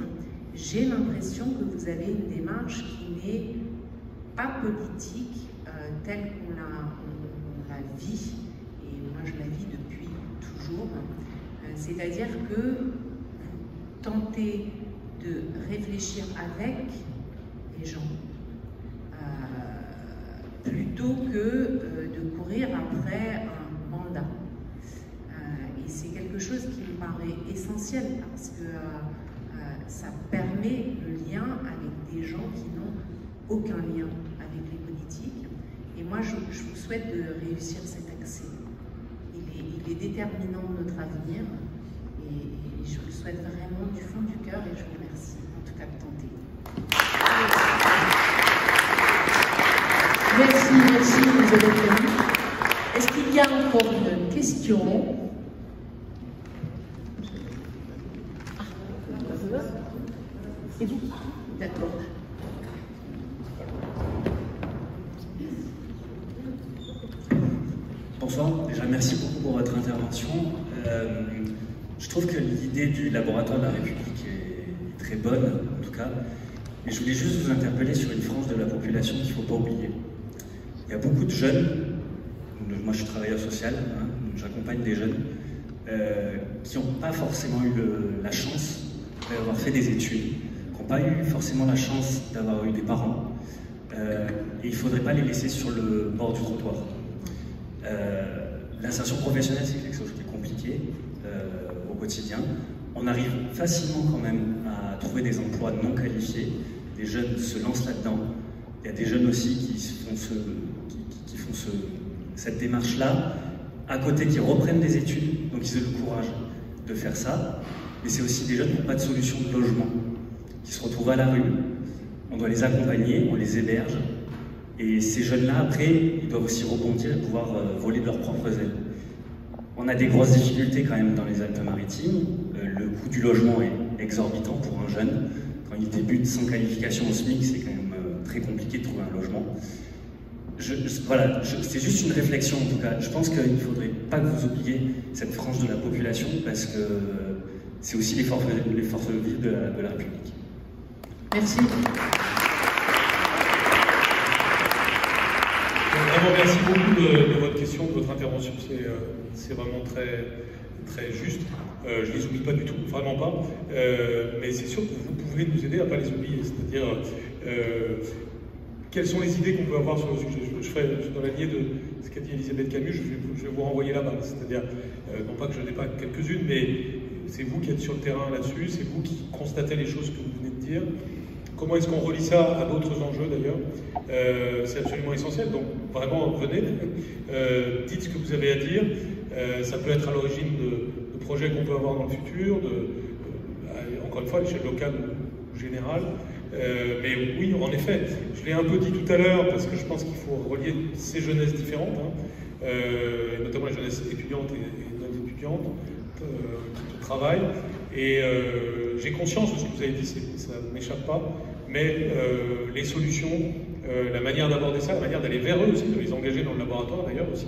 [SPEAKER 7] j'ai l'impression que vous avez une démarche qui n'est pas politique telle qu'on la vit, et moi je la vis depuis toujours. C'est-à-dire que vous tentez de réfléchir avec les gens plutôt que de courir après un mandat. Et c'est quelque chose qui me paraît essentiel parce que ça permet le lien avec des gens qui n'ont aucun lien avec les politiques. Et moi, je vous souhaite de réussir cet accès. Il est déterminant de notre avenir. Et je vous le souhaite vraiment du fond du cœur et je vous remercie en tout cas de tenter.
[SPEAKER 1] Merci, Elisabeth. Est-ce qu'il y a encore une question? Et vous? D'accord.
[SPEAKER 8] Bonsoir, déjà merci beaucoup pour votre intervention. Je trouve que l'idée du laboratoire de la République est très bonne, en tout cas. Mais je voulais juste vous interpeller sur une frange de la population qu'il ne faut pas oublier. Il y a beaucoup de jeunes, moi je suis travailleur social, hein, j'accompagne des jeunes, qui n'ont pas forcément eu la chance d'avoir fait des études, qui n'ont pas eu forcément la chance d'avoir eu des parents, et il ne faudrait pas les laisser sur le bord du trottoir. L'insertion professionnelle, c'est quelque chose qui est compliqué au quotidien. On arrive facilement quand même à trouver des emplois non qualifiés. Des jeunes se lancent là-dedans. Il y a des jeunes aussi qui font cette démarche-là, à côté qui reprennent des études, donc ils ont le courage de faire ça. Mais c'est aussi des jeunes qui n'ont pas de solution de logement, qui se retrouvent à la rue. On doit les accompagner, on les héberge. Et ces jeunes-là, après, ils doivent aussi rebondir et pouvoir voler de leurs propres ailes. On a des grosses difficultés quand même dans les Alpes-Maritimes. Le coût du logement est exorbitant pour un jeune. Quand il débute sans qualification au SMIC, c'est quand même très compliqué de trouver un logement. Voilà, c'est juste une réflexion en tout cas. Je pense qu'il ne faudrait pas que vous oubliez cette frange de la population parce que c'est aussi les forces vives de la République.
[SPEAKER 1] Merci.
[SPEAKER 3] Vraiment, merci beaucoup de votre question, de votre intervention. C'est vraiment très, très juste. Je ne les oublie pas du tout, vraiment pas. Mais c'est sûr que vous pouvez nous aider à ne pas les oublier. C'est-à-dire, quelles sont les idées qu'on peut avoir sur le sujet? Je ferai dans la lignée de ce qu'a dit Elisabeth Camus, je vais vous renvoyer la balle. C'est-à-dire, non pas que je n'ai pas quelques-unes, mais c'est vous qui êtes sur le terrain là-dessus, c'est vous qui constatez les choses que vous venez de dire. Comment est-ce qu'on relie ça à d'autres enjeux d'ailleurs? C'est absolument essentiel, donc vraiment venez, dites ce que vous avez à dire. Ça peut être à l'origine de projets qu'on peut avoir dans le futur, encore une fois à l'échelle locale ou générale. Mais oui, en effet, je l'ai un peu dit tout à l'heure parce que je pense qu'il faut relier ces jeunesses différentes, notamment les jeunesses étudiantes et non étudiantes qui travaillent. Et j'ai conscience de ce que vous avez dit, ça ne m'échappe pas, mais les solutions, la manière d'aborder ça, la manière d'aller vers eux aussi, de les engager dans le laboratoire d'ailleurs aussi,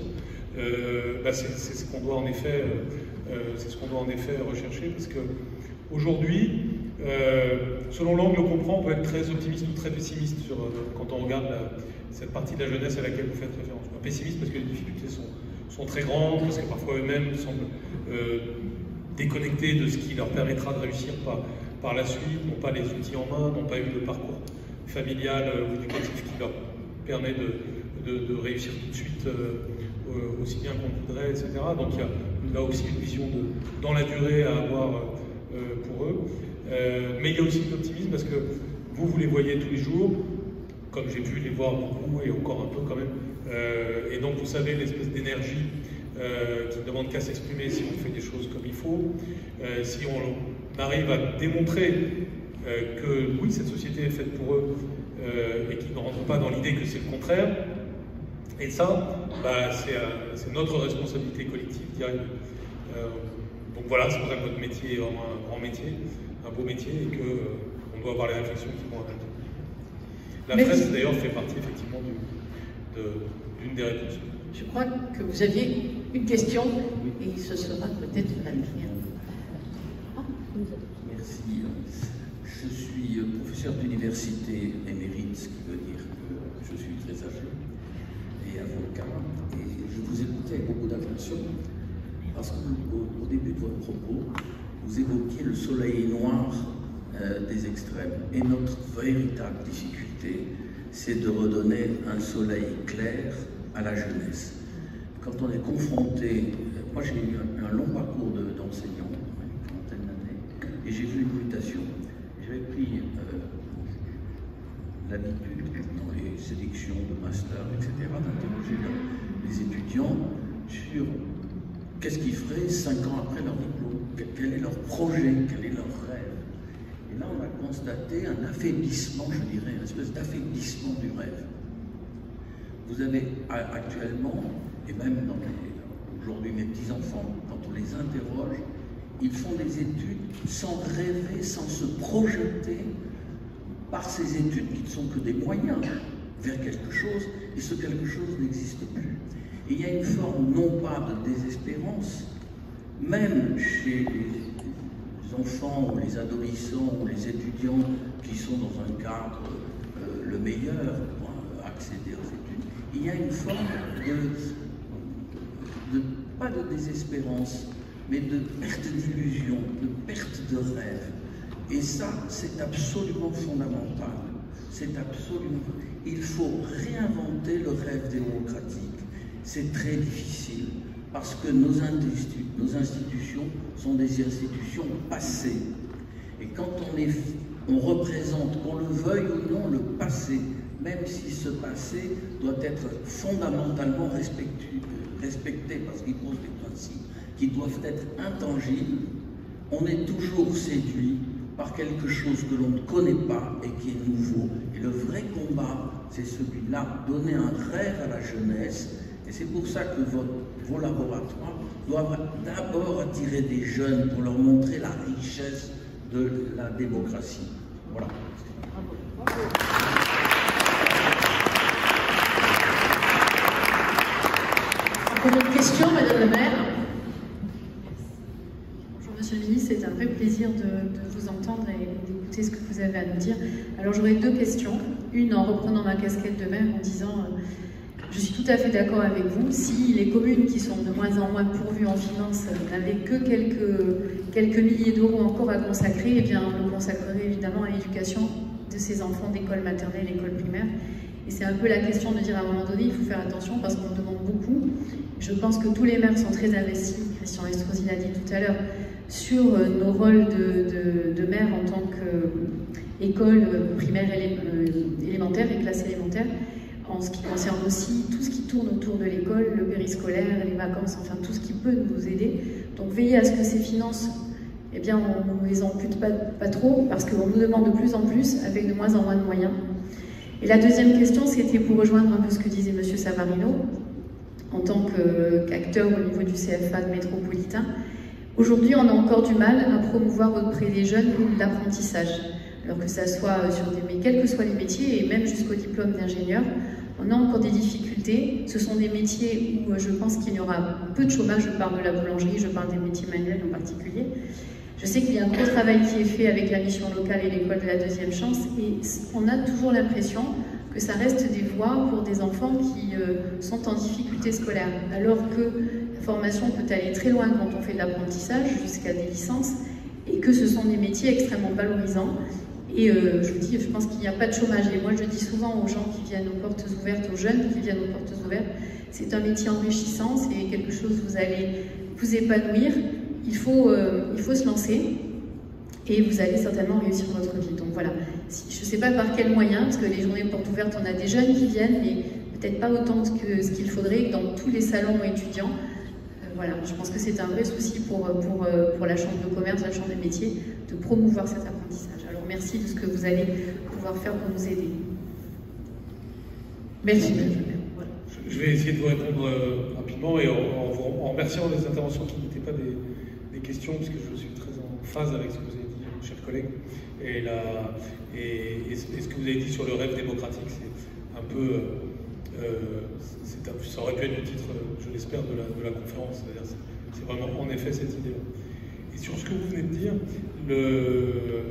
[SPEAKER 3] c'est ce qu'on doit en effet, rechercher, parce que aujourd'hui, selon l'angle qu'on prend, on peut être très optimiste ou très pessimiste quand on regarde cette partie de la jeunesse à laquelle vous faites référence. Pessimiste parce que les difficultés sont très grandes, parce que parfois eux-mêmes semblent déconnectés de ce qui leur permettra de réussir par la suite, n'ont pas les outils en main, n'ont pas eu le parcours familial ou éducatif qui leur permet de réussir tout de suite aussi bien qu'on voudrait, etc. Donc il y a là aussi une vision dans la durée à avoir pour eux. Mais il y a aussi l'optimisme parce que vous les voyez tous les jours, comme j'ai pu les voir beaucoup et encore un peu quand même. Et donc vous savez l'espèce d'énergie qui ne demande qu'à s'exprimer si on fait des choses comme il faut. Si on arrive à démontrer que oui, cette société est faite pour eux et qu'ils ne rentrent pas dans l'idée que c'est le contraire. Et ça, c'est notre responsabilité collective d'y arriver. Donc voilà, c'est pour ça que notre métier est vraiment un grand métier, un beau métier, et qu'on doit avoir les réflexions qui vont avec. La presse, d'ailleurs, fait partie effectivement d'une des réponses.
[SPEAKER 1] Je crois que vous aviez une question, et ce sera peut-être la dernière.
[SPEAKER 9] Merci. Je suis professeur d'université émérite, ce qui veut dire que je suis très âgé, et avocat. Et je vous écoutais avec beaucoup d'attention, parce qu'au début de votre propos, vous évoquiez le soleil noir des extrêmes. Et notre véritable difficulté, c'est de redonner un soleil clair à la jeunesse. Quand on est confronté, moi j'ai eu un long parcours d'enseignant, une trentaine d'années, et j'ai vu une mutation. J'avais pris l'habitude, dans les sélections de master, etc., d'interroger les étudiants sur qu'est-ce qu'ils feraient 5 ans après leur diplôme, quel est leur projet, quel est leur rêve. Et là, on a constaté un affaiblissement, je dirais, une espèce d'affaiblissement du rêve. Vous avez actuellement, et même aujourd'hui mes petits-enfants, quand on les interroge, ils font des études sans rêver, sans se projeter par ces études qui ne sont que des moyens vers quelque chose, et ce quelque chose n'existe plus. Et il y a une forme non pas de désespérance, même chez les enfants ou les adolescents ou les étudiants qui sont dans un cadre le meilleur pour accéder aux études, il y a une forme pas de désespérance, mais de perte d'illusion, de perte de rêve. Et ça, c'est absolument fondamental. C'est absolument... Il faut réinventer le rêve démocratique. C'est très difficile, parce que nos institutions sont des institutions passées. Et quand on représente, qu'on le veuille ou non, le passé, même si ce passé doit être fondamentalement respecté parce qu'il pose des principes qui doivent être intangibles, on est toujours séduit par quelque chose que l'on ne connaît pas et qui est nouveau. Et le vrai combat, c'est celui-là, donner un rêve à la jeunesse. Et c'est pour ça que vos laboratoires doivent d'abord attirer des jeunes pour leur montrer la richesse de la démocratie. Voilà.
[SPEAKER 1] Bravo. Encore une question, Madame la maire.
[SPEAKER 6] Bonjour Monsieur le ministre, c'est un vrai plaisir de vous entendre et d'écouter ce que vous avez à nous dire. Alors j'aurais deux questions. Une en reprenant ma casquette de maire en disant je suis tout à fait d'accord avec vous. Si les communes qui sont de moins en moins pourvues en finances n'avaient que quelques milliers d'euros encore à consacrer, eh bien on le consacrerait évidemment à l'éducation de ces enfants d'école maternelle, école primaire. Et c'est un peu la question de dire à un moment donné, il faut faire attention parce qu'on demande beaucoup. Je pense que tous les maires sont très investis, Christian Estrosi l'a dit tout à l'heure, sur nos rôles de maire en tant qu'école primaire élémentaire et classe élémentaire, en ce qui concerne aussi tout ce qui tourne autour de l'école, le périscolaire, les vacances, enfin tout ce qui peut nous aider. Donc veillez à ce que ces finances, eh bien on ne les ampute pas trop, parce qu'on nous demande de plus en plus avec de moins en moins de moyens. Et la deuxième question, c'était pour rejoindre un peu ce que disait M. Savarino, en tant qu'acteur au niveau du CFA de métropolitain. Aujourd'hui, on a encore du mal à promouvoir auprès des jeunes l'apprentissage. Alors que ça soit quels que soient les métiers, et même jusqu'au diplôme d'ingénieur, on a encore des difficultés. Ce sont des métiers où je pense qu'il y aura peu de chômage. Je parle de la boulangerie, je parle des métiers manuels en particulier. Je sais qu'il y a un gros travail qui est fait avec la mission locale et l'école de la deuxième chance, et on a toujours l'impression que ça reste des voies pour des enfants qui sont en difficulté scolaire, alors que la formation peut aller très loin quand on fait de l'apprentissage, jusqu'à des licences, et que ce sont des métiers extrêmement valorisants. Et je pense qu'il n'y a pas de chômage. Et moi, je dis souvent aux gens qui viennent aux portes ouvertes, aux jeunes qui viennent aux portes ouvertes, c'est un métier enrichissant, c'est quelque chose où vous allez vous épanouir. Il faut se lancer et vous allez certainement réussir votre vie. Donc voilà, je ne sais pas par quel moyen, parce que les journées de portes ouvertes, on a des jeunes qui viennent, mais peut-être pas autant que ce qu'il faudrait dans tous les salons étudiants. Voilà, je pense que c'est un vrai souci pour la Chambre de commerce, la Chambre des métiers, de promouvoir cet apprentissage. Alors merci de ce que vous allez pouvoir faire pour nous aider. Merci.
[SPEAKER 3] Voilà. Je vais essayer de vous répondre rapidement et en remerciant les interventions qui n'étaient pas des questions, parce que je suis très en phase avec ce que vous avez dit, chers collègues. Et ce que vous avez dit sur le rêve démocratique, c'est un peu... ça aurait pu être le titre, je l'espère, de la conférence. C'est vraiment en effet cette idée-là. Et sur ce que vous venez de dire,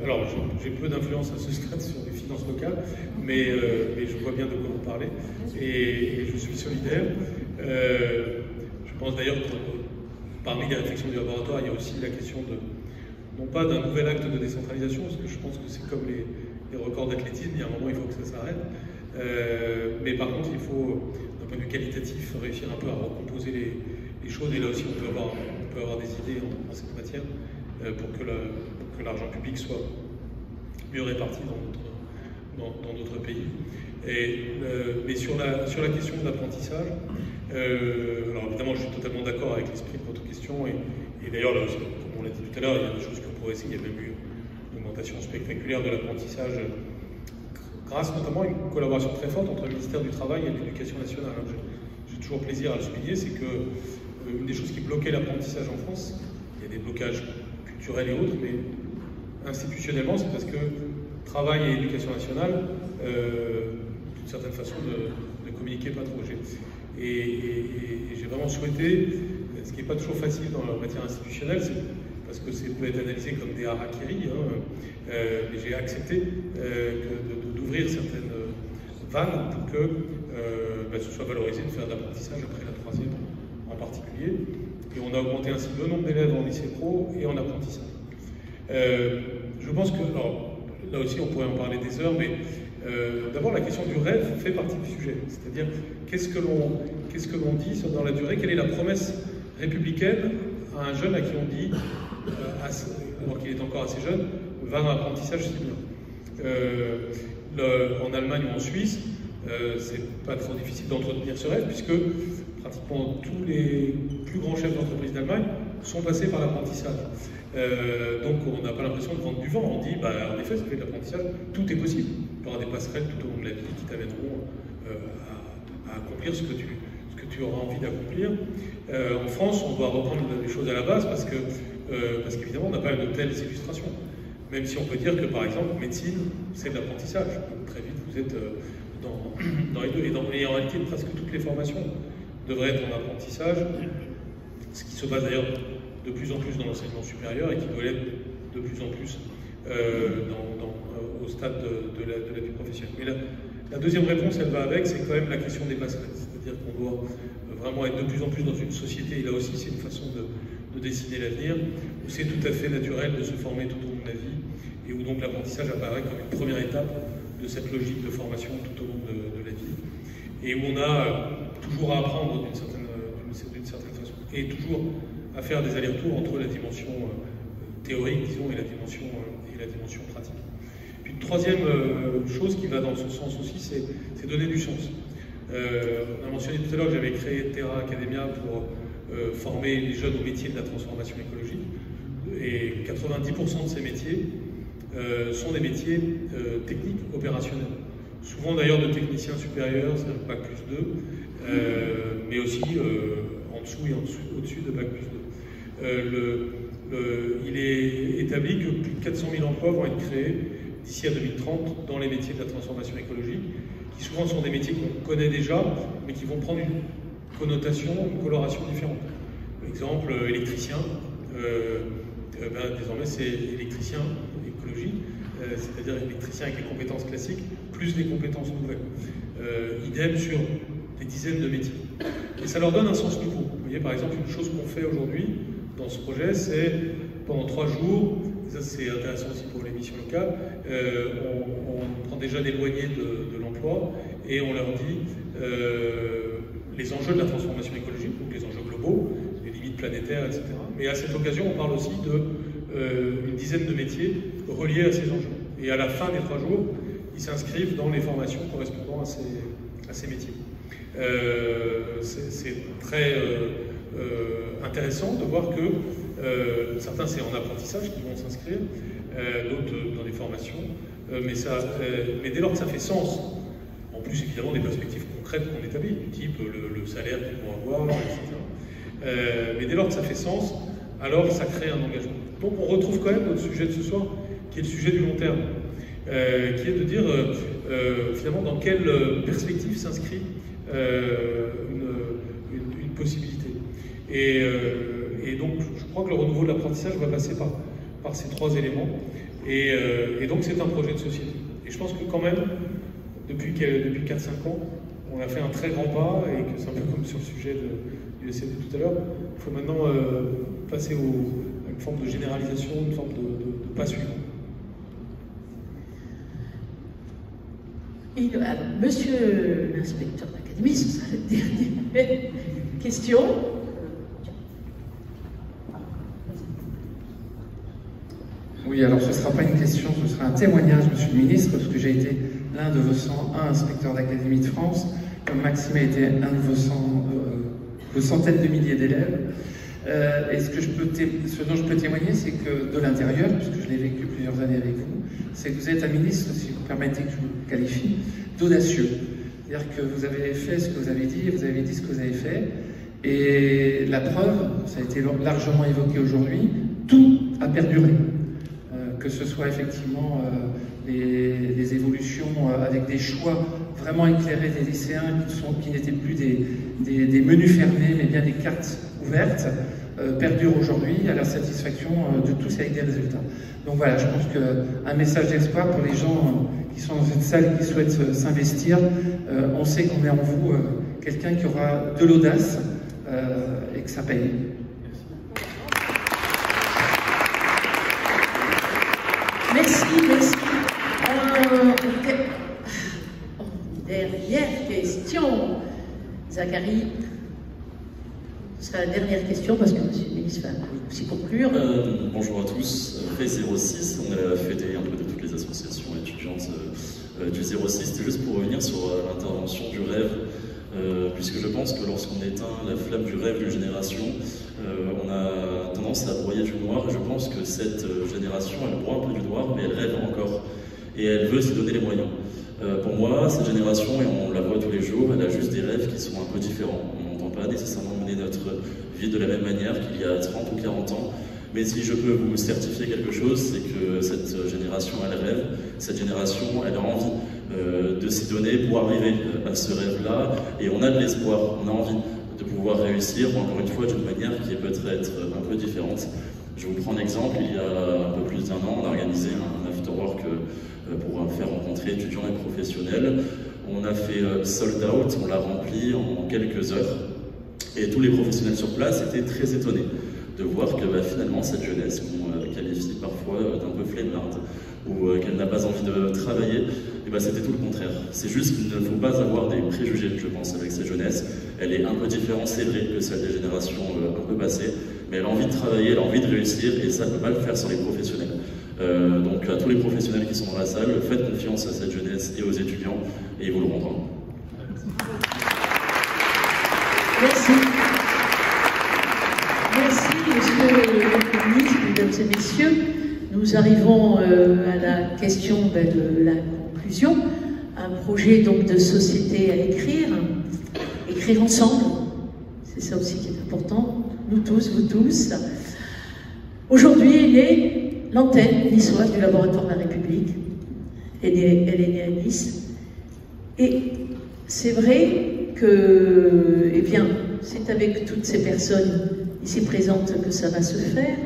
[SPEAKER 3] alors j'ai peu d'influence à ce stade sur les finances locales, mais je vois bien de quoi vous parlez, et je suis solidaire. Je pense d'ailleurs que parmi les réflexions du laboratoire, il y a aussi la question non pas d'un nouvel acte de décentralisation, parce que je pense que c'est comme les records d'athlétisme, il y a un moment il faut que ça s'arrête. Mais par contre, il faut, d'un point de vue qualitatif, réussir un peu à recomposer les choses. Et là aussi, on peut avoir des idées en cette matière pour que l'argent public soit mieux réparti dans notre pays. Mais sur la question de l'apprentissage, alors évidemment, je suis totalement d'accord avec l'esprit de votre question. Et d'ailleurs, là aussi, comme on l'a dit tout à l'heure, il y a des choses qu'on pourrait essayer. Il y a même eu une augmentation spectaculaire de l'apprentissage, grâce notamment à une collaboration très forte entre le ministère du Travail et de l'Éducation nationale. J'ai toujours plaisir à le souligner, c'est que une des choses qui bloquait l'apprentissage en France, il y a des blocages culturels et autres, mais institutionnellement, c'est parce que Travail et Éducation nationale, d'une certaine façon, ne communiquaient pas trop. Et j'ai vraiment souhaité, ce qui n'est pas toujours facile dans la matière institutionnelle, c'est parce que ça peut être analysé comme des harakiri, mais j'ai accepté d'ouvrir certaines vannes pour que ce soit valorisé de faire de l'apprentissage après la troisième en particulier. Et on a augmenté ainsi le nombre d'élèves en lycée pro et en apprentissage. Je pense que, alors, là aussi on pourrait en parler des heures, mais d'abord la question du rêve fait partie du sujet. C'est-à-dire, qu'est-ce que l'on dit dans la durée? Quelle est la promesse républicaine à un jeune à qui on dit, alors qu'il est encore assez jeune, va dans l'apprentissage, c'est bien. En Allemagne ou en Suisse, c'est pas trop difficile d'entretenir ce rêve, puisque pratiquement tous les plus grands chefs d'entreprise d'Allemagne sont passés par l'apprentissage. Donc on n'a pas l'impression de vendre du vent. On dit, en effet, ça fait de l'apprentissage, tout est possible. Il y aura des passerelles tout au long de la vie qui t'amèneront à accomplir ce que tu auras envie d'accomplir. En France, on doit reprendre les choses à la base parce qu'évidemment, on n'a pas de telles illustrations. Même si on peut dire que, par exemple, médecine, c'est de l'apprentissage. Très vite, vous êtes dans les deux. Et en réalité, presque toutes les formations devraient être en apprentissage, ce qui se passe d'ailleurs de plus en plus dans l'enseignement supérieur et qui doit l'être de plus en plus au stade de la vie professionnelle. Mais la deuxième réponse, elle va avec, c'est quand même la question des passerelles. C'est-à-dire qu'on doit vraiment être de plus en plus dans une société, et là aussi c'est une façon de dessiner l'avenir, où c'est tout à fait naturel de se former tout au long de la vie, et où donc l'apprentissage apparaît comme une première étape de cette logique de formation tout au long de la vie, et où on a toujours à apprendre d'une certaine façon, et toujours à faire des allers-retours entre la dimension théorique, disons, et la dimension pratique. Puis une troisième chose qui va dans ce sens aussi, c'est donner du sens. On a mentionné tout à l'heure que j'avais créé Terra Academia pour former les jeunes au métier de la transformation écologique, et 90% de ces métiers sont des métiers techniques, opérationnels. Souvent d'ailleurs de techniciens supérieurs, c'est un Bac plus 2, mais aussi en dessous et au-dessus de Bac plus 2. il est établi que plus de 400 000 emplois vont être créés d'ici à 2030 dans les métiers de la transformation écologique, qui souvent sont des métiers qu'on connaît déjà, mais qui vont prendre une connotation, une coloration différente. Par exemple, électricien, désormais c'est électricien écologie, c'est-à-dire électricien avec les compétences classiques, plus des compétences nouvelles. Idem sur des dizaines de métiers. Et ça leur donne un sens nouveau. Vous voyez, par exemple, une chose qu'on fait aujourd'hui dans ce projet, c'est pendant 3 jours, et ça c'est intéressant aussi pour les missions locales, on prend déjà des loyers de l'emploi et on leur dit les enjeux de la transformation écologique, donc les enjeux globaux, les limites planétaires, etc. Mais à cette occasion, on parle aussi d'une dizaine de métiers reliés à ces enjeux. Et à la fin des 3 jours, ils s'inscrivent dans les formations correspondant à ces métiers. C'est très intéressant de voir que certains c'est en apprentissage qui vont s'inscrire, d'autres dans des formations, mais dès lors que ça fait sens, en plus évidemment des perspectives concrètes qu'on établit, du type le salaire qu'ils vont avoir, etc. Mais dès lors que ça fait sens, alors ça crée un engagement. Donc on retrouve quand même notre sujet de ce soir, qui est le sujet du long terme, qui est de dire finalement dans quelle perspective s'inscrit une possibilité. Et donc je crois que le renouveau de l'apprentissage va passer par ces 3 éléments. Et donc c'est un projet de société. Et je pense que quand même, depuis 4-5 ans, on a fait un très grand pas, et que c'est un peu comme sur le sujet du SCD tout à l'heure, il faut maintenant passer à une forme de généralisation, une forme de pas suivant.
[SPEAKER 1] Et alors, monsieur l'inspecteur d'académie, ce sera la dernière question.
[SPEAKER 10] Oui, alors ce ne sera pas une question, ce sera un témoignage, monsieur le ministre, parce que j'ai été l'un de vos 101 inspecteurs d'académie de France, comme Maxime a été un de vos centaines de milliers d'élèves. Et ce dont je peux témoigner, c'est que de l'intérieur, puisque je l'ai vécu plusieurs années avec vous, c'est que vous êtes un ministre, si vous permettez que je vous qualifie, d'audacieux. C'est-à-dire que vous avez fait ce que vous avez dit, et vous avez dit ce que vous avez fait. Et la preuve, ça a été largement évoqué aujourd'hui, tout a perduré. Que ce soit effectivement les évolutions avec des choix vraiment éclairés des lycéens qui n'étaient plus des menus fermés, mais bien des cartes ouvertes, perdurent aujourd'hui à la satisfaction de tous avec des résultats. Donc voilà, je pense qu'un message d'espoir pour les gens qui sont dans cette salle et qui souhaitent s'investir, on sait qu'on met en vous quelqu'un qui aura de l'audace et que ça paye.
[SPEAKER 1] Merci. Dernière question. Zachary, ce sera la dernière question parce que M. le ministre va aussi conclure.
[SPEAKER 11] Bonjour à tous. Fait 06, on a fêté un peu de toutes les associations étudiantes du 06. C'était juste pour revenir sur l'intervention du rêve, puisque je pense que lorsqu'on éteint la flamme du rêve d'une génération, on a tendance à broyer du noir, et je pense que cette génération, elle broie un peu du noir, mais elle rêve encore, et elle veut se donner les moyens. Pour moi, cette génération, et on la voit tous les jours, elle a juste des rêves qui sont un peu différents. On n'entend pas nécessairement mener notre vie de la même manière qu'il y a 30 ou 40 ans, mais si je peux vous certifier quelque chose, c'est que cette génération, elle rêve, cette génération, elle a envie de s'y donner pour arriver à ce rêve-là, et on a de l'espoir, on a envie de pouvoir réussir, encore une fois, d'une manière qui est peut-être un peu différente. Je vous prends un exemple, il y a un peu plus d'1 an, on a organisé un afterwork pour faire rencontrer étudiants et professionnels. On a fait sold out, on l'a rempli en quelques heures, et tous les professionnels sur place étaient très étonnés de voir que finalement cette jeunesse qu'on qualifie parfois d'un peu flemmarde ou qu'elle n'a pas envie de travailler, et c'était tout le contraire. C'est juste qu'il ne faut pas avoir des préjugés, je pense, avec cette jeunesse. Elle est un peu différente, c'est vrai, que celle des générations un peu passées, mais elle a envie de travailler, elle a envie de réussir, et ça ne peut pas le faire sans les professionnels. Donc à tous les professionnels qui sont dans la salle, faites confiance à cette jeunesse et aux étudiants, et ils vous le rendront.
[SPEAKER 1] Merci. Merci, monsieur le ministre, mesdames et messieurs. Nous arrivons à la question de la conclusion. Un projet donc de société à écrire ensemble. C'est ça aussi qui est important. Nous tous, vous tous. Aujourd'hui est née l'antenne niçoise du Laboratoire de la République. Elle est née à Nice. Et c'est vrai que, eh bien, c'est avec toutes ces personnes ici présentes que ça va se faire.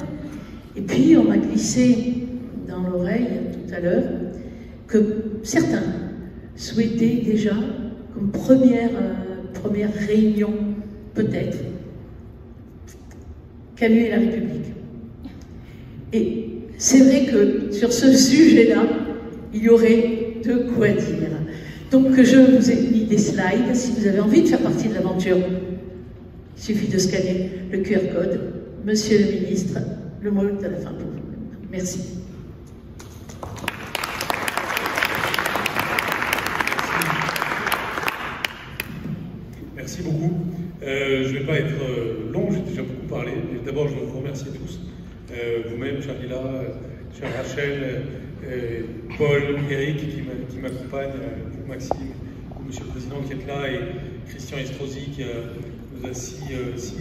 [SPEAKER 1] Et puis, on m'a glissé dans l'oreille tout à l'heure que certains souhaitaient déjà, comme première réunion, peut-être, Camus et la République. Et c'est vrai que sur ce sujet-là, il y aurait de quoi dire. Donc je vous ai mis des slides. Si vous avez envie de faire partie de l'aventure, il suffit de scanner le QR code. Monsieur le ministre, le mot est à la fin pour vous. Merci.
[SPEAKER 3] Merci beaucoup. Je ne vais pas être long, j'ai déjà beaucoup parlé. D'abord, je veux vous remercier tous. Vous-même, chère Lila, chère Rachel, Paul, Eric qui m'accompagne, vous Maxime, vous Monsieur le Président qui êtes là, et Christian Estrosi qui nous a si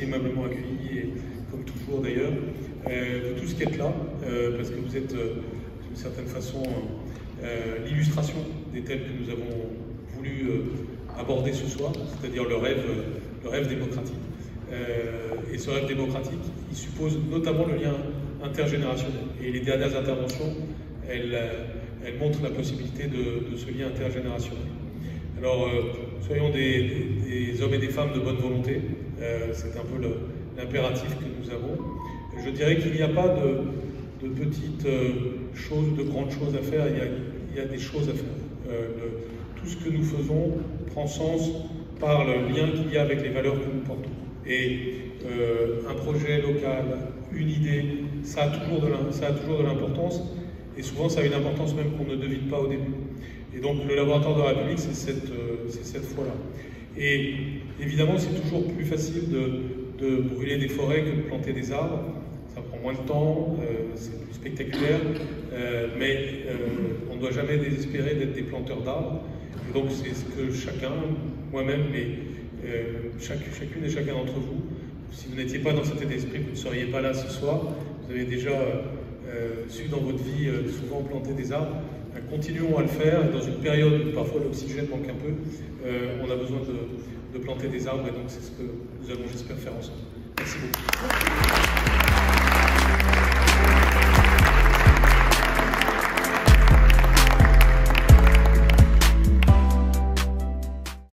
[SPEAKER 3] aimablement accueillis, et comme toujours d'ailleurs, vous tous qui êtes là, parce que vous êtes d'une certaine façon l'illustration des thèmes que nous avons voulu aborder ce soir, c'est-à-dire le rêve démocratique. Et ce rêve démocratique, il suppose notamment le lien intergénérationnel. Et les dernières interventions, elles montrent la possibilité de ce lien intergénérationnel. Alors, soyons des hommes et des femmes de bonne volonté. C'est un peu l'impératif que nous avons. Je dirais qu'il n'y a pas de petites choses, de grandes choses à faire. Il y a des choses à faire. Tout ce que nous faisons prend sens par le lien qu'il y a avec les valeurs que nous portons. Et un projet local, une idée, ça a toujours de l'importance, et souvent ça a une importance même qu'on ne devine pas au début. Et donc le laboratoire de la République, c'est cette fois-là. Et évidemment, c'est toujours plus facile de brûler des forêts que de planter des arbres. Ça prend moins de temps, c'est plus spectaculaire, mais on ne doit jamais désespérer d'être des planteurs d'arbres. Et donc c'est ce que chacun, moi-même, mais chacune et chacun d'entre vous, si vous n'étiez pas dans cet état d'esprit, vous ne seriez pas là ce soir. Vous avez déjà su dans votre vie souvent planter des arbres. Continuons à le faire. Dans une période où parfois l'oxygène manque un peu, on a besoin de planter des arbres, et donc c'est ce que nous allons, j'espère, faire ensemble. Merci beaucoup.